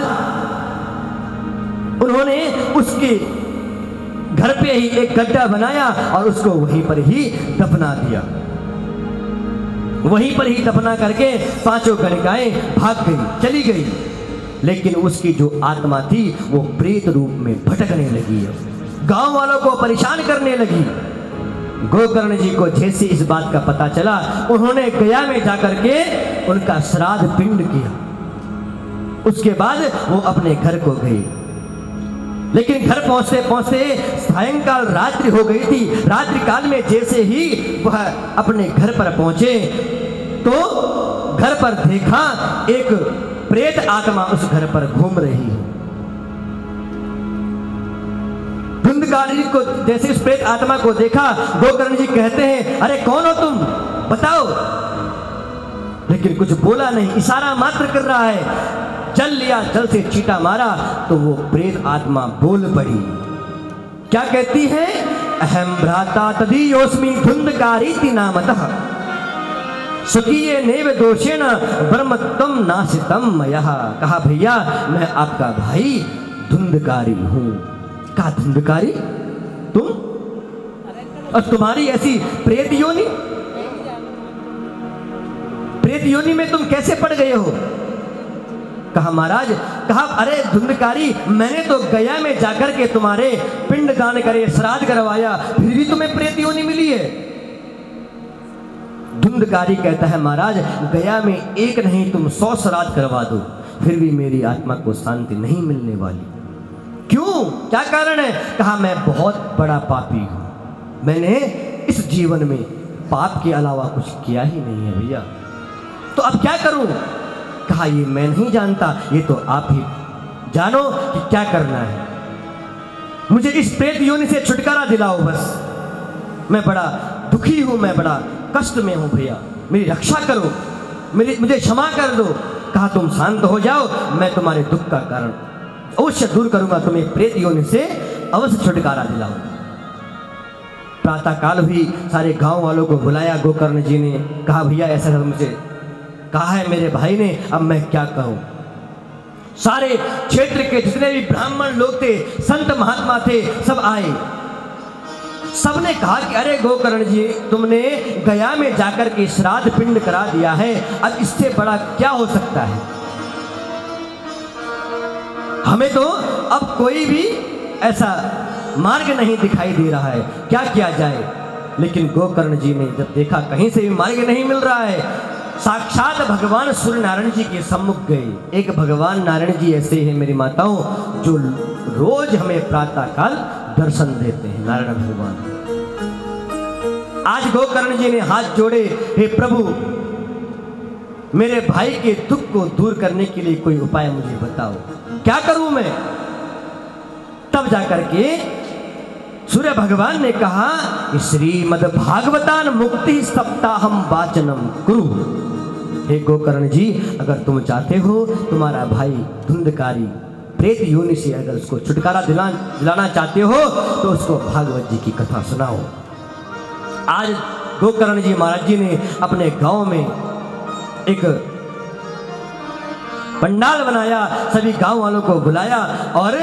उन्होंने उसके घर पे ही एक गड्ढा बनाया और उसको वहीं पर ही दफना दिया। वहीं पर ही दफना करके 5 गणिकाएं भाग गई, चली गई, लेकिन उसकी जो आत्मा थी वो प्रेत रूप में भटकने लगी, गांव वालों को परेशान करने लगी। गोकर्ण जी को जैसे इस बात का पता चला, उन्होंने गया में जाकर के उनका श्राद्ध पिंड किया। उसके बाद वो अपने घर को गए, लेकिन घर पहुंचते पहुंचते सायंकाल रात्रि हो गई थी। रात्रि काल में जैसे ही वह अपने घर पर पहुंचे तो घर पर देखा एक प्रेत आत्मा उस घर पर घूम रही है। धुंधकारी को जैसे उस प्रेत आत्मा को देखा, गोकर्ण जी कहते हैं, अरे कौन हो तुम, बताओ। लेकिन कुछ बोला नहीं, इशारा मात्र कर रहा है। जल लिया, जल से चीटा मारा तो वो प्रेत आत्मा बोल पड़ी। क्या कहती है, अहम भ्राता तदीयोस्मि धुंधकारी नामतः सुखीये नेव दोषेण ब्रह्मत्वम नाशितम मयः। कहा, भैया मैं आपका भाई धुंधकारी हूं। कहा, धुंधकारी तुम, और तुम्हारी ऐसी प्रेत योनि, प्रेत योनि में तुम कैसे पड़ गए हो। कहा, महाराज, कहा, अरे धुंधकारी, मैंने तो गया में जाकर के तुम्हारे पिंड दान करे, श्राद्ध करवाया, फिर भी तुम्हें प्रेत योनि मिली है। धुंधकारी कहता है, महाराज गया में एक नहीं तुम 100 श्राद्ध करवा दो, फिर भी मेरी आत्मा को शांति नहीं मिलने वाली। क्यों, क्या कारण है। कहा, मैं बहुत बड़ा पापी हूं, मैंने इस जीवन में पाप के अलावा कुछ किया ही नहीं है भैया, तो अब क्या करूं। कहा, ये मैं नहीं जानता, ये तो आप ही जानो कि क्या करना है। मुझे इस प्रेत योनि से छुटकारा दिलाओ बस, मैं बड़ा दुखी हूं, मैं बड़ा कष्ट में हूं भैया, मेरी रक्षा करो, मुझे क्षमा कर दो। कहा, तुम शांत हो जाओ, मैं तुम्हारे दुख का कारण अवश्य दूर करूंगा, तुम्हें प्रेत योनि से अवश्य छुटकारा दिलाऊंगा। प्रातः काल भी सारे गांव वालों को बुलाया गोकर्ण जी ने। कहा, भैया ऐसा मुझे कहा है मेरे भाई ने, अब मैं क्या कहूं। सारे क्षेत्र के जितने भी ब्राह्मण लोग थे, संत महात्मा थे, सब आए। सबने कहा कि अरे गोकर्ण जी, तुमने गया में जाकर के श्राद्ध पिंड करा दिया है, अब इससे बड़ा क्या हो सकता है। हमें तो अब कोई भी ऐसा मार्ग नहीं दिखाई दे रहा है, क्या किया जाए। लेकिन गोकर्ण जी ने जब देखा कहीं से भी मार्ग नहीं मिल रहा है, साक्षात भगवान सूर्य नारायण जी के सम्मुख गए। एक भगवान नारायण जी ऐसे हैं मेरी माताओं, जो रोज हमें प्रातः काल दर्शन देते हैं, नारायण भगवान। आज गोकर्ण जी ने हाथ जोड़े, हे प्रभु मेरे भाई के दुख को दूर करने के लिए कोई उपाय मुझे बताओ, क्या करूं मैं? तब जाकर के सूर्य भगवान ने कहा कि श्रीमद् भागवतान मुक्ति सप्ताहम वाचनम कुरु। हे गोकर्ण जी, अगर तुम चाहते हो तुम्हारा भाई धुंधकारी प्रेत योनि से अगर उसको छुटकारा दिलाना चाहते हो तो उसको भागवत जी की कथा सुनाओ। आज गोकर्ण जी महाराज जी ने अपने गांव में एक पंडाल बनाया, सभी गांव वालों को बुलाया और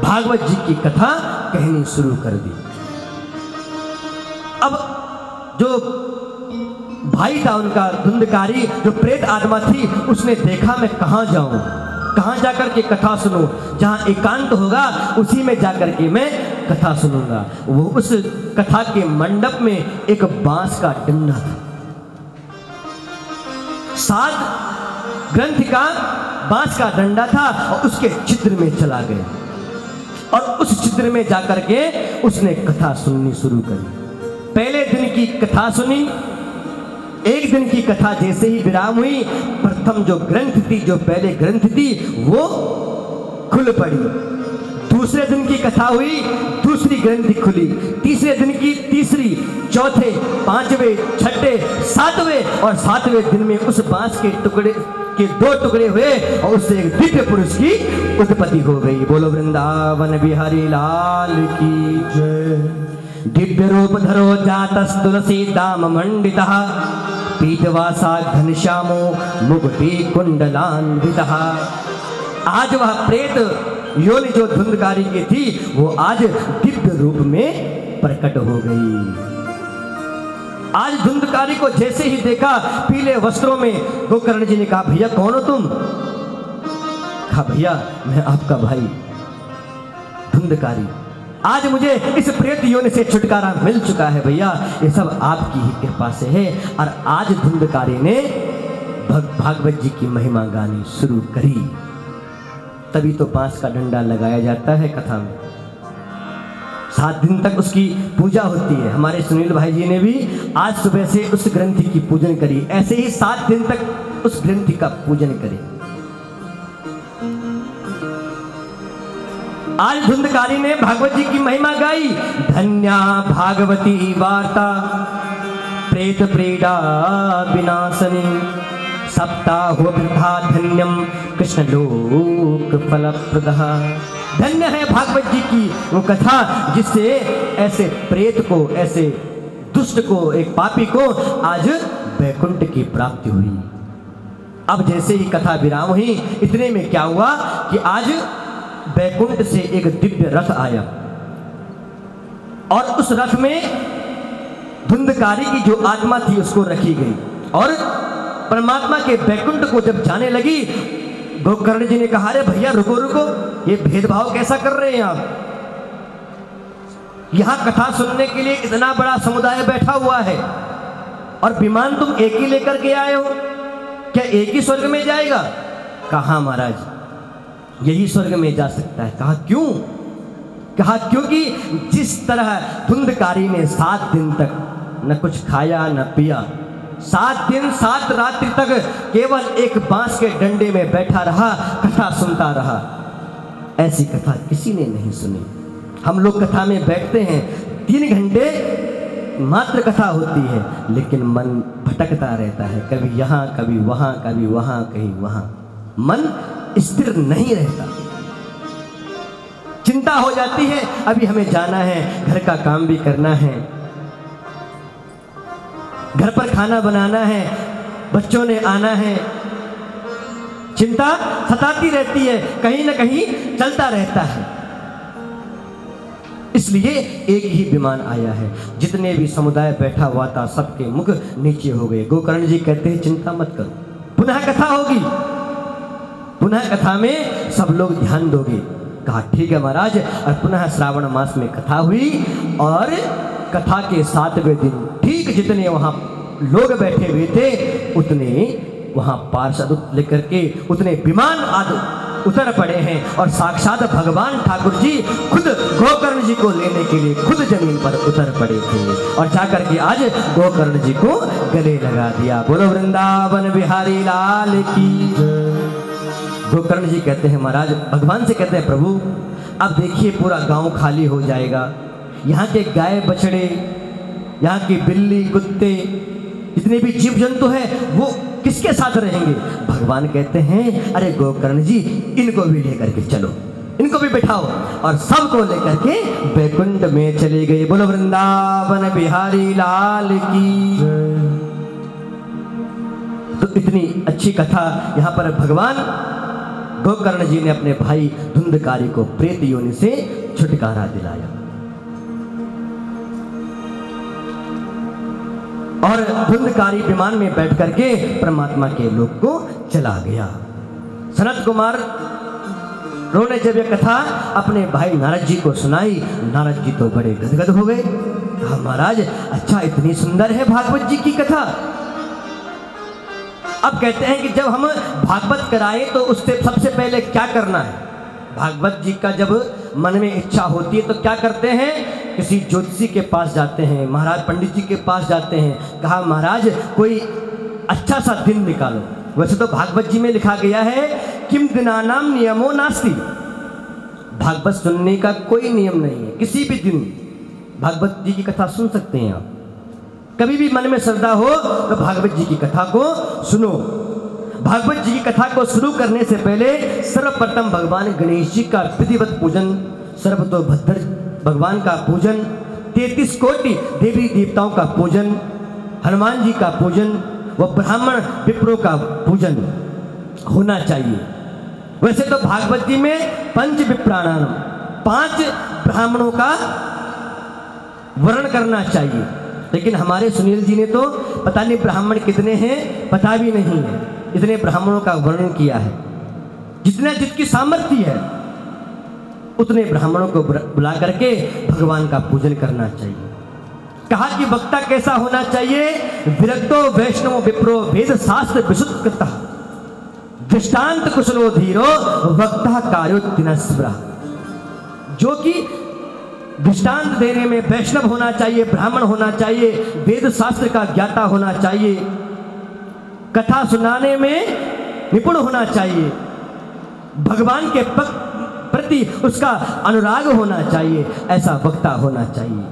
भागवत जी की कथा कहनी शुरू कर दी। अब जो भाई था उनका धुंधकारी, जो प्रेत आत्मा थी, उसने देखा मैं कहां जाऊं, कहां जाकर के कथा सुनूं, जहां एकांत होगा उसी में जाकर के मैं कथा सुनूंगा। वो उस कथा के मंडप में एक बांस का डंडा था, 7 ग्रंथ का बांस का डंडा था और उसके चित्र में चला गया और उस चित्र में जाकर के उसने कथा सुननी शुरू करी। पहले दिन की कथा सुनी, एक दिन की कथा जैसे ही विराम हुई, प्रथम जो ग्रंथ थी, जो पहले ग्रंथ थी, वो खुल पड़ी। दूसरे दिन की कथा हुई, दूसरी ग्रंथि खुली। तीसरे दिन की तीसरी, चौथे, पांचवें, छठे, सातवें और 7वें दिन में उस बांस के टुकड़े के 2 टुकड़े हुए और उससे एक दिव्य पुरुष की उत्पत्ति हो गई। बोलो वृंदावन बिहारी लाल की जय। दिव्य रूप धरो जातस तुलसी दाम मंडितः, पीतवासा घनश्यामो मुकुटी कुंडलान्वितः। आज वह प्रेत योनि जो धुंधकारी की थी वो आज दिव्य रूप में प्रकट हो गई। आज धुंधकारी को जैसे ही देखा पीले वस्त्रों में, गोकर्ण जी ने कहा भैया कौन हो तुम? कहा भैया मैं आपका भाई धुंधकारी, आज मुझे इस प्रेत योनि से छुटकारा मिल चुका है भैया, ये सब आपकी ही कृपा से है। और आज धुंधकारी ने भागवत जी की महिमा गानी शुरू करी। तभी तो बांस का डंडा लगाया जाता है कथा में, 7 दिन तक उसकी पूजा होती है। हमारे सुनील भाई जी ने भी आज सुबह से उस ग्रंथि की पूजन करी, ऐसे ही 7 दिन तक उस ग्रंथि का पूजन करें। आज धुंधकारी ने भागवत जी की महिमा गाई। धन्या भागवती वार्ता प्रेत प्रीड़ा विनाशनी, सप्ताहो वृथा धन्यम कृष्ण लोक फलप्रदः। धन्य है भागवत जी की वो कथा जिससे ऐसे प्रेत को, ऐसे दुष्ट को, एक पापी को आज वैकुंठ की प्राप्ति हुई। अब जैसे ही कथा विराम हुई, इतने में क्या हुआ कि आज वैकुंठ से एक दिव्य रथ आया और उस रथ में धुंधकारी की जो आत्मा थी उसको रखी गई और परमात्मा के वैकुंठ को जब जाने लगी, गोकर्ण जी ने कहा अरे भैया रुको रुको, ये भेदभाव कैसा कर रहे हैं आप? यहां कथा सुनने के लिए इतना बड़ा समुदाय बैठा हुआ है और विमान तुम एक ही लेकर के आए हो, क्या एक ही स्वर्ग में जाएगा? कहा महाराज यही स्वर्ग में जा सकता है। कहा क्यों? कहा क्योंकि जिस तरह धुंधकारी ने 7 दिन तक न कुछ खाया न पिया, 7 दिन 7 रात्रि तक केवल एक बांस के डंडे में बैठा रहा, कथा सुनता रहा, ऐसी कथा किसी ने नहीं सुनी। हम लोग कथा में बैठते हैं, 3 घंटे मात्र कथा होती है, लेकिन मन भटकता रहता है, कभी यहाँ कभी वहाँ, कभी वहाँ कहीं वहाँ, मन स्थिर नहीं रहता। चिंता हो जाती है, अभी हमें जाना है, घर का काम भी करना है, घर पर खाना बनाना है, बच्चों ने आना है, चिंता सताती रहती है, कहीं ना कहीं चलता रहता है। इसलिए एक ही विमान आया है, जितने भी समुदाय बैठा हुआ था सबके मुख नीचे हो गए। गोकर्ण जी कहते हैं चिंता मत करो, पुनः कथा होगी, पुनः कथा में सब लोग ध्यान दोगे। कहा ठीक है महाराज। और पुनः श्रावण मास में कथा हुई और कथा के 7वें दिन ठीक जितने वहां लोग बैठे हुए थे उतने वहां पार्षद लेकर के उतने विमान आदि उतर पड़े हैं और साक्षात भगवान ठाकुर जी खुद गोकर्ण जी को लेने के लिए खुद जमीन पर उतर पड़े थे और जाकर के आज गोकर्ण जी को गले लगा दिया। बोलो वृंदावन बिहारी लाल की। गोकर्ण जी कहते हैं महाराज, भगवान से कहते हैं प्रभु अब देखिए पूरा गांव खाली हो जाएगा, यहाँ के गाय बछड़े, यहाँ की बिल्ली कुत्ते जितने भी जीव जंतु है वो किसके साथ रहेंगे? भगवान कहते हैं अरे गोकर्ण जी इनको भी लेकर के चलो, इनको भी बिठाओ, और सबको लेकर के बैकुंठ में चले गए। बोलो वृंदावन बिहारी लाल की। तो इतनी अच्छी कथा यहाँ पर भगवान गोकर्ण जी ने अपने भाई धुंधकारी को प्रेत योनि से छुटकारा दिलाया। और धुंधकारी विमान में बैठ करके परमात्मा के लोक को चला गया। सनत कुमार ने जब यह कथा अपने भाई नारद जी को सुनाई, नारद जी तो बड़े गदगद हो गए। कहा महाराज अच्छा इतनी सुंदर है भागवत जी की कथा। अब कहते हैं कि जब हम भागवत कराए तो उससे सबसे पहले क्या करना है? भागवत जी का जब मन में इच्छा होती है तो क्या करते हैं? किसी ज्योतिषी के पास जाते हैं, महाराज पंडित जी के पास जाते हैं। कहा महाराज कोई अच्छा सा दिन निकालो। वैसे तो भागवत जी में लिखा गया है किम दिनानाम नियमो नास्ति, भागवत सुनने का कोई नियम नहीं है। किसी भी दिन भागवत जी की कथा सुन सकते हैं आप, कभी भी मन में श्रद्धा हो तो भागवत जी की कथा को सुनो। भागवत जी की कथा को शुरू करने से पहले सर्वप्रथम भगवान गणेश जी का विधिवत पूजन, सर्वतोभद्र भगवान का पूजन, 33 कोटि देवी देवताओं का पूजन, हनुमान जी का पूजन व ब्राह्मण विप्रों का पूजन होना चाहिए। वैसे तो भागवत जी में पंच विप्राणाम 5 ब्राह्मणों का वर्णन करना चाहिए, लेकिन हमारे सुनील जी ने तो पता नहीं ब्राह्मण कितने हैं पता भी नहीं है, इतने ब्राह्मणों का वर्णन किया है। जितना जिसकी सामर्थ्य है उतने ब्राह्मणों को बुला करके भगवान का पूजन करना चाहिए। कहा कि वक्ता कैसा होना चाहिए? विरक्तो वैष्णव विप्रो वेद शास्त्र विशुद्धता दृष्टांत कुशलो धीरो वक्ता कार्योत्तिनस्वरा। जो कि दृष्टांत देने में वैष्णव होना चाहिए, ब्राह्मण होना चाहिए, वेद शास्त्र का ज्ञाता होना चाहिए, कथा सुनाने में निपुण होना चाहिए, भगवान के प्रति उसका अनुराग होना चाहिए, ऐसा वक्ता होना चाहिए।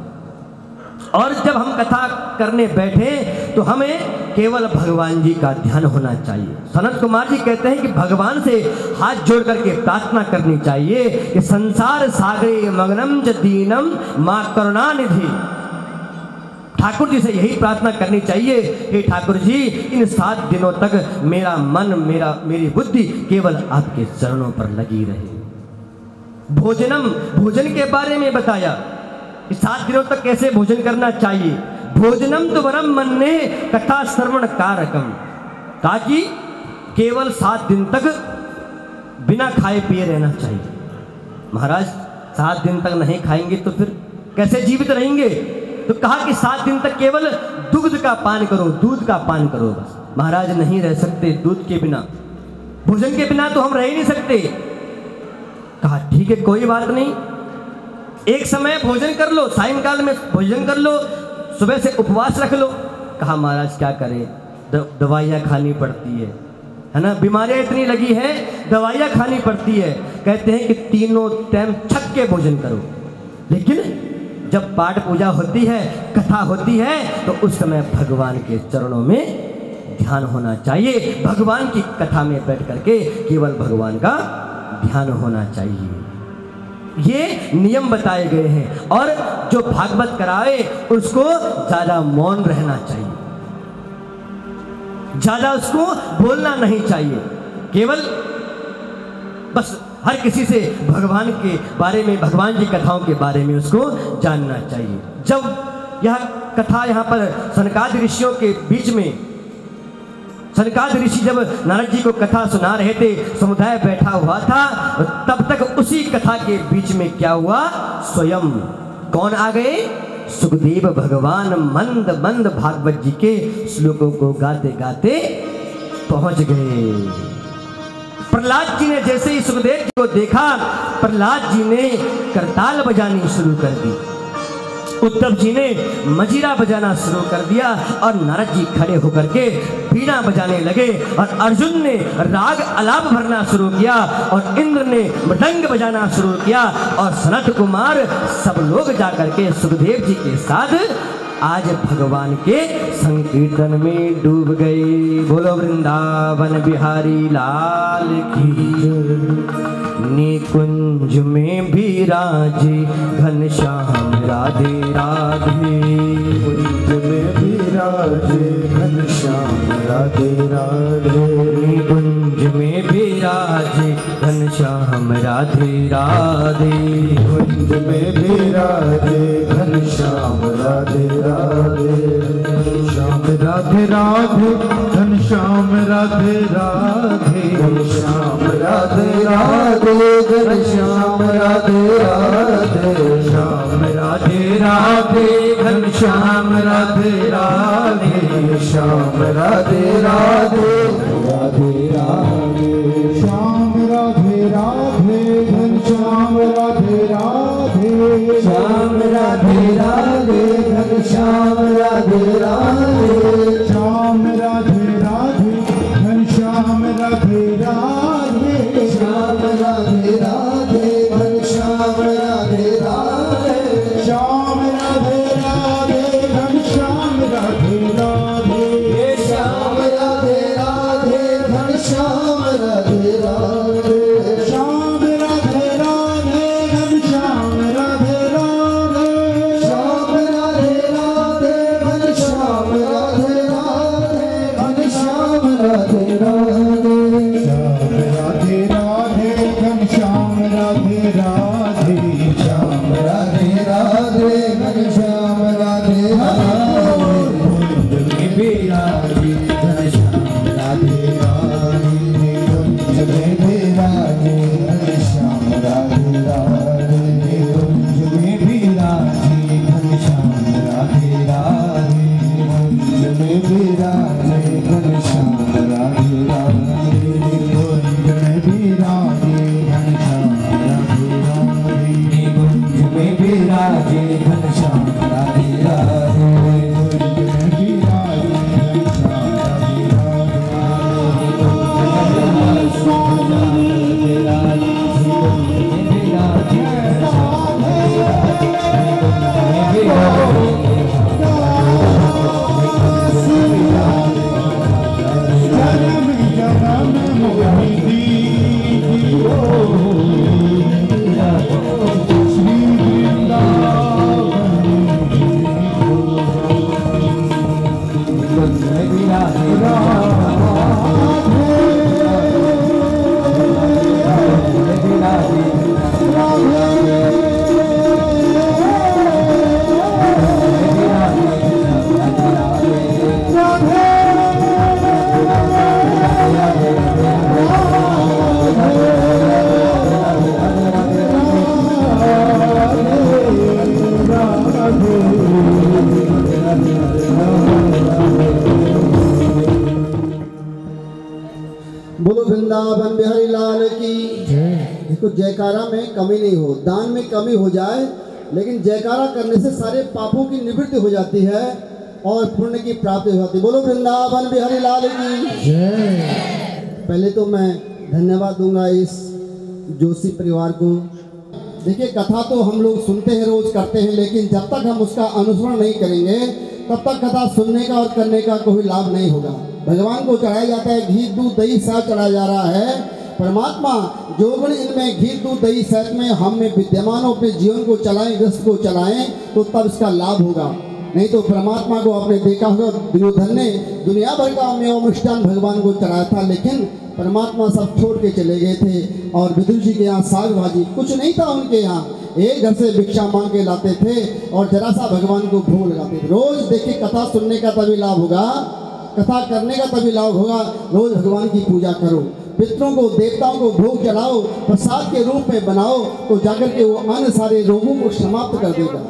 और जब हम कथा करने बैठे तो हमें केवल भगवान जी का ध्यान होना चाहिए। सनत कुमार जी कहते हैं कि भगवान से हाथ जोड़ करके प्रार्थना करनी चाहिए कि संसार सागरे मग्नम च दीनम मां करुणा निधि। ठाकुर जी से यही प्रार्थना करनी चाहिए कि ठाकुर जी इन 7 दिनों तक मेरा मन मेरी बुद्धि केवल आपके चरणों पर लगी रहे। भोजन के बारे में बताया कि 7 दिनों तक कैसे भोजन करना चाहिए। भोजनम तो वरम मन्ने कथा श्रवण कारकम, ताकि केवल 7 दिन तक बिना खाए पिए रहना चाहिए। महाराज 7 दिन तक नहीं खाएंगे तो फिर कैसे जीवित रहेंगे? तो कहा कि 7 दिन तक केवल दूध का पान करो, दूध का पान करो बस। महाराज नहीं रह सकते दूध के बिना, भोजन के बिना तो हम रह ही नहीं सकते। कहा ठीक है कोई बात नहीं, एक समय भोजन कर लो, सायंकाल में भोजन कर लो, सुबह से उपवास रख लो। कहा महाराज क्या करें, दवाइयाँ खानी पड़ती है ना, बीमारियाँ इतनी लगी है दवाइयाँ खानी पड़ती है। कहते हैं कि 3 टाइम छक के भोजन करो, लेकिन जब पाठ पूजा होती है, कथा होती है, तो उस समय भगवान के चरणों में ध्यान होना चाहिए। भगवान की कथा में बैठ करके केवल भगवान का ध्यान होना चाहिए। ये नियम बताए गए हैं। और जो भागवत कराए उसको ज्यादा मौन रहना चाहिए, ज्यादा उसको बोलना नहीं चाहिए, केवल बस हर किसी से भगवान के बारे में, भगवान की कथाओं के बारे में उसको जानना चाहिए। जब यह कथा यहाँ पर सनकादि ऋषियों के बीच में, सनकादि ऋषि जब नारद जी को कथा सुना रहे थे, समुदाय बैठा हुआ था, तब तक उसी कथा के बीच में क्या हुआ, स्वयं कौन आ गए? सुखदेव भगवान मंद मंद भागवत जी के श्लोकों को गाते गाते पहुंच गए। प्रहलाद जी ने जैसे ही सुखदेव जी को देखा, प्रहलाद जी ने करताल बजानी शुरू कर दी। उद्धव जी ने मजीरा बजाना शुरू कर दिया और नारद जी खड़े होकर के बीना बजाने लगे और अर्जुन ने राग आलाप भरना शुरू किया और इंद्र ने मृदंग बजाना शुरू किया और सनत कुमार सब लोग जाकर के सुखदेव जी के साथ आज भगवान के संकीर्तन में डूब गए। बोलो वृंदावन बिहारी लाल की। निकुंज में भी राजे घनश्याम राधे राधे। कुंज में भी राजे घनश्याम राधे राधे। निकुंज में भी राजे घनश्याम राधे राधे। कुंज में भी राजे घनश्याम राधे राधे। श्याम राधे राधे घनश्याम राधे राधे। घनश्याम राधे राधे घनश्याम राधे राधे। श्याम राधे राधे घनश्याम राधे राधे। श्याम राधे राधे राधे राधे। श्याम राधे राधे घनश्याम राधे राधे। श्याम राधे राधे घनश्याम राधे राधे। श्याम राधे राधे घनश्याम राधे राधे। श्याम राधे राधे घनश्याम राधे राधे। श्याम राधे राधे घनश्याम राधे राधे। श्याम राधे राधे घनश्याम राधे राधे। श्याम राधे राधे घनश्याम राधे राधे। श्याम राधे राधे घनश्याम राधे राधे। घनश्याम राधे राधे। श्याम राधे राधे घनश्याम राधे राधे। श्याम राधे राधे घनश्याम राधे राधे। कुंज में भी राधे घनश्याम राधे राधे। कुंज में भी राधे घनश्याम राधे राधे। कुंज में भी राधे घनश्याम राधे राधे। कुंज में भी राधे घनश्याम राधे राधे। कुंज में भी राधे घनश्याम राधे राधे। बोलो वृंदावन बिहारी लाल की। देखो जयकारा में कमी नहीं हो, दान में कमी हो जाए, लेकिन जयकारा करने से सारे पापों की निवृत्ति हो जाती है और पुण्य की प्राप्ति हो जाती है। बोलो वृंदावन बिहारी लाल की। पहले तो मैं धन्यवाद दूंगा इस जोशी परिवार को। देखिए कथा तो हम लोग सुनते हैं, रोज करते हैं, लेकिन जब तक हम उसका अनुसरण नहीं करेंगे तब तक कथा सुनने का और करने का कोई लाभ नहीं होगा। भगवान को चढ़ाया जाता है, घी दूध दही शहद चढ़ाया जा रहा है। परमात्मा जो गुण इनमें घी दूध दही शहद में हम में विद्यमान हो, अपने जीवन को चलाएं, गृहस्थ को चलाएं, तो तब इसका लाभ होगा। नहीं तो परमात्मा को आपने देखा होगा, दुर्योधन ने दुनिया भर का मेवामिष्टान भगवान को चढ़ाया था, लेकिन परमात्मा सब छोड़ के चले गए थे। और विदुर जी के यहाँ साग भाजी कुछ नहीं था उनके यहाँ, एक घर से भिक्षा मांग के लाते थे और जरा सा भगवान को भोग लगाते थे। रोज देखिए कथा सुनने का तभी लाभ होगा, कथा करने का तभी लाभ होगा। रोज भगवान की पूजा करो, पितरों को देवताओं को भोग चढ़ाओ, प्रसाद के रूप में बनाओ, तो जाकर के वो अन्य सारे रोगों को समाप्त कर देगा।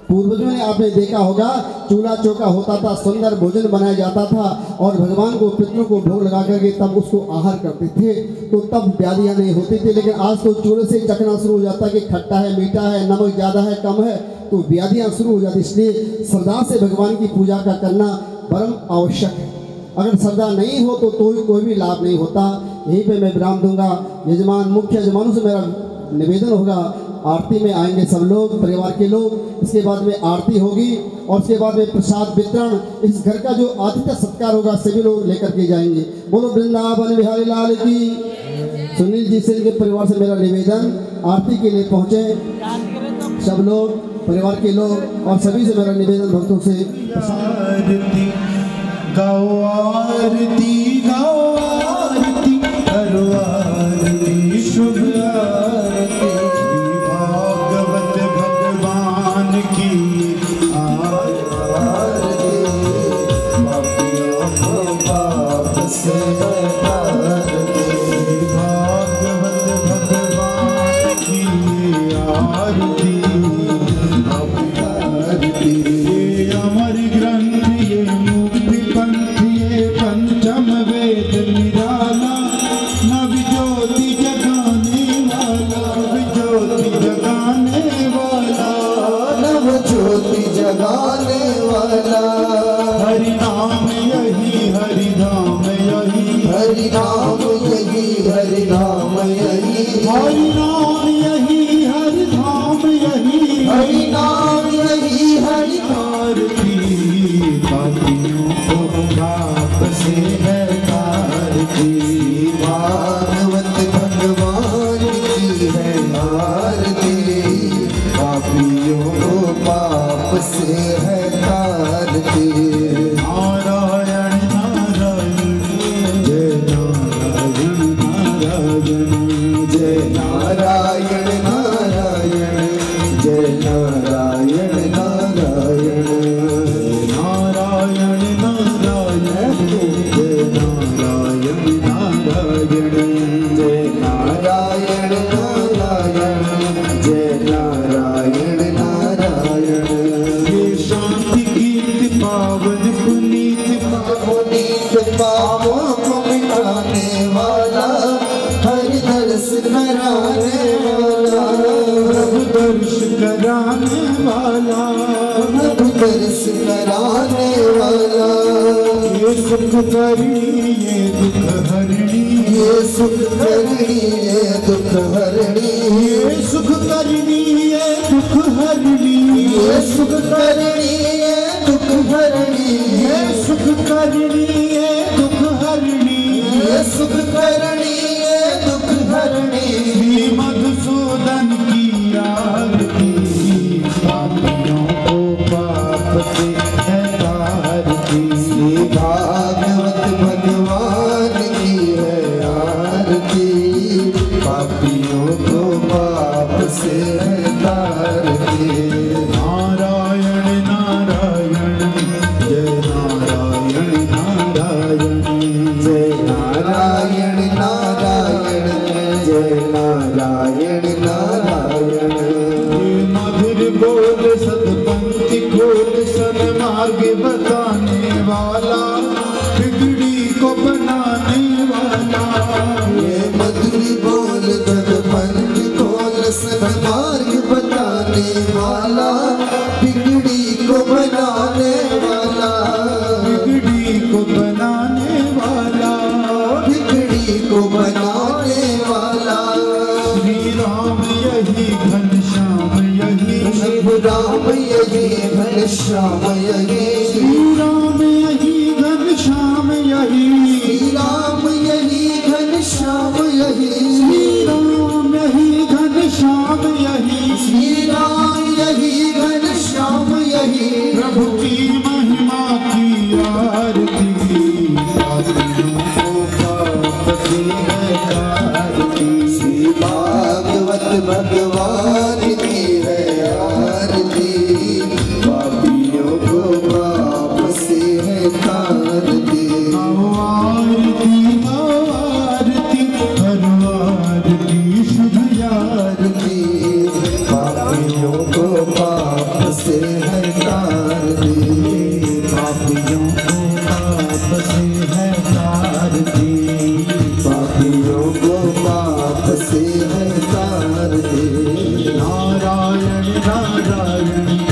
पूर्वजों ने आपने देखा होगा, चूल्हा चौका होता था, सुंदर भोजन बनाया जाता था और भगवान को पितरों को भोग लगा करके तब उसको आहार करते थे, तो तब व्याधियाँ नहीं होती थी। लेकिन आज तो चूल्हे से चखना शुरू हो जाता है कि खट्टा है, मीठा है, नमक ज़्यादा है, कम है, तो व्याधियाँ शुरू हो जाती। इसलिए श्रद्धा से भगवान की पूजा का करना परम आवश्यक है। अगर श्रद्धा नहीं हो तो कोई भी लाभ नहीं होता। यहीं पे मैं विराम दूंगा। यजमान मुख्य यजमानों से मेरा निवेदन होगा, आरती में आएंगे सब लोग, परिवार के लोग। इसके बाद में आरती होगी और उसके बाद में प्रसाद वितरण, इस घर का जो आतिथ्य सत्कार होगा सभी लोग लेकर के जाएंगे। बोलो वृंदावन बिहारी लाल की। सुनील जी से इनके परिवार से मेरा निवेदन, आरती के लिए पहुँचे सब लोग, परिवार के लोग, और सभी से मेरा निवेदन भक्तों से आरती गाओ, आरती गाओ, आरती करो, आरती शुभ आरती भागवत भगवान की आरती पापियों को पाप से हटाती भागवत भगवान की आरती अमर ग्रंथ ये मुक्ति पंथ ये पंचम वेद निराला, नव ज्योति जगाने वाला, ज्योति जगाने वाला, नव ज्योति जगाने वाला। हरि नाम यही, हरि धाम यही, हरि नाम यही, हरि धाम यही, हरि नाम यही, हरि धाम यही, हरि नाम यही, हरि आरती पापियों को पाप से है आरती भागवत भगवान की है आरती पापियों को पाप से है आरती। नारायण नारायण जय नारायण नारायण जय नारायण नारायण जय नारायण नारायण नारायण नारायण जय नारायण नारायण जय नारायण नारायण जय नारायण नारायण। ये शांति गीत पावन पुनीत पुनीत पापों को मिटाने वाला, हरि दर्श कराने वाला, प्रभु दर्श कराने वाला, प्रभु दर्श कराने वाला। ये सुख करणी ये दुख हरणी, ये सुख करणी ये दुख हरणी, ये सुख करणी ये दुख हरणी, ये सुख करणी ये दुख हरणी, ये सुख करणी ये दुख हरणी, ये सुख करणी ये दुख हरणी। श्री मधुसूदन की आरती पापियों को पाप से है तारती, श्री भागवत भगवान की है आरती पापियों को पाप से है तारती। नारायण नारायण जय नारायण नारायण जय नारायण नारायण जय नारायण नारायण। मधुर बोल सदपंथी खोल सन्मार्ग बताने वाला, बिगड़ी को बनाने वाला। ये मधुर बोल सदपंथी खोल सन्मार्ग बताने वाला, बिगड़ी को बनाने वाला, बिगड़ी को बनाने वाला, बिगड़ी को बनाने वाला। श्री राम यही घनश्याम यही, शिव राम यही घनश्याम यही, श्री राम यही घनश्याम यही, श्री राम यही घनश्याम यही, श्री राम यही घनश्याम यही, श्री राम यही घनश्याम यही। प्रभु की महिमा की आरती पापियों को पाप से है तारती, श्री भागवत भगवान की है आरती पापियों को पाप से है तारती। आरती करो आरती शुभ आरती पापियों को पाप से है तारती, पापियों को पाप से है तारती, पापियों को पाप से है तारती। नारायण नारायण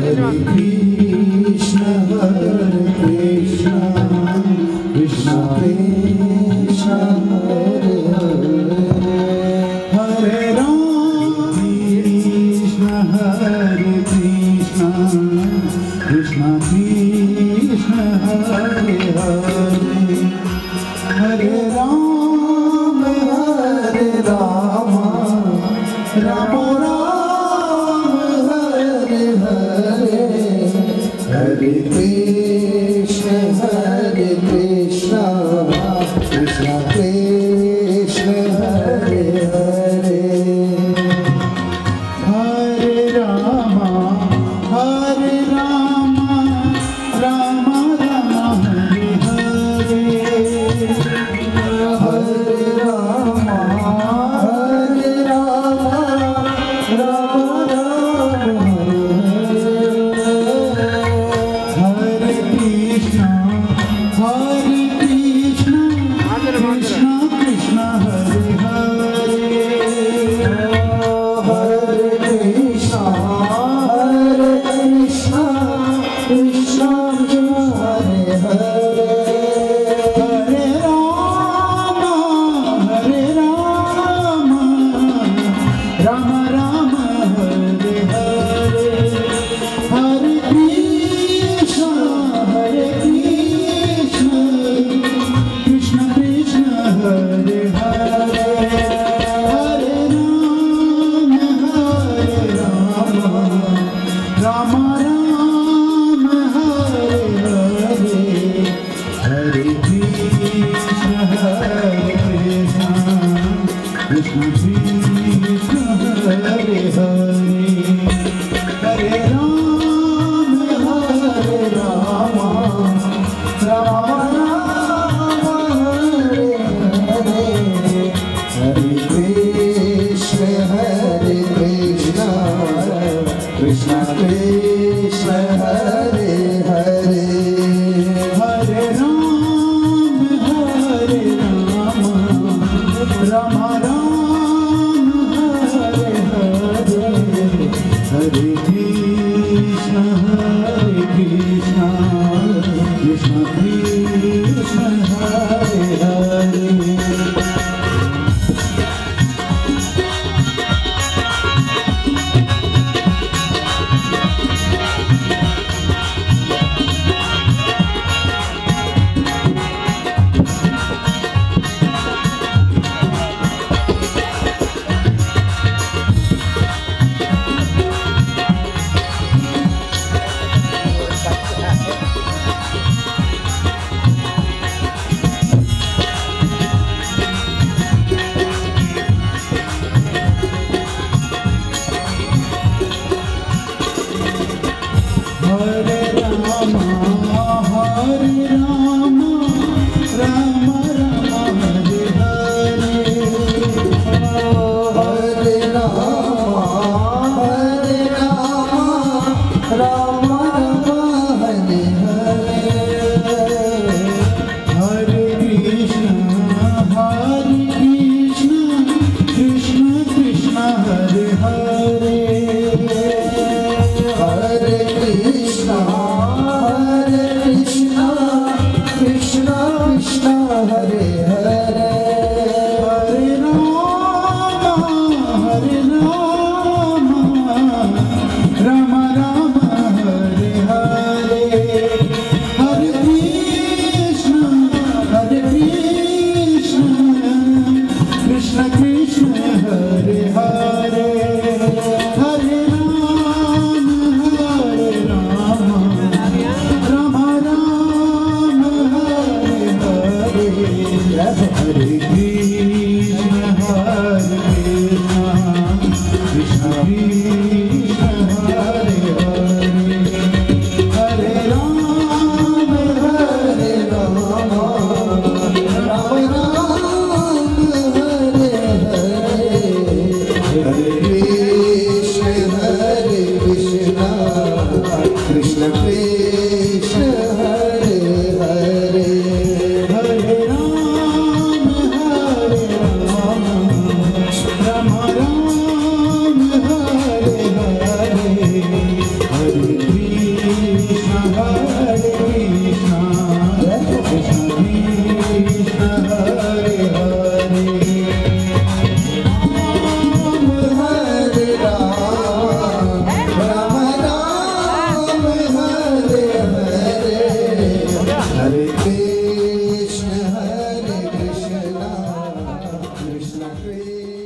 कृष्ण कृष्ण कृष्ण हरे हरे हरे राम कृष्ण कृष्ण कृष्ण हरे हरे हरे राम राम राम हरे हरे हरे कृष्ण कृष्ण कृष्ण हरे हरे हरे राम राम राम हरे हरे हरे राम राम हरे कृष्ण कृष्ण कृष्ण हरे हरे हरे कृष्ण कृष्ण हरे हरे हरे राम राम राम हरे हरे हरे कृष्ण कृष्ण कृष्ण हरे हरे हरे राम राम राम हरे हरे हरे कृष्ण कृष्ण कृष्ण हरे हरे हरे राम राम हरे हरे हरे कृष्ण कृष्ण कृष्ण हरे हरे हरे राम राम हरे हरे हरे कृष्ण कृष्ण कृष्ण हरे हरे हरे राम राम राम हरे हरे हरे राम राम हरे हरे हरे कृष्ण कृष्ण कृष्ण हरे हरे हरे कृष्ण कृष्ण कृष्ण हरे हरे हरे राम राम हरे हरे हरे कृष्ण कृष्ण कृष्ण हरे हरे हरे राम राम हरे हरे हरे कृष्ण कृष्ण कृष्ण हरे हरे हरे राम राम हरे हरे हरे कृष्ण कृष्ण कृष्ण हरे हरे हरे राम राम हरे हरे हरे कृष्ण हरे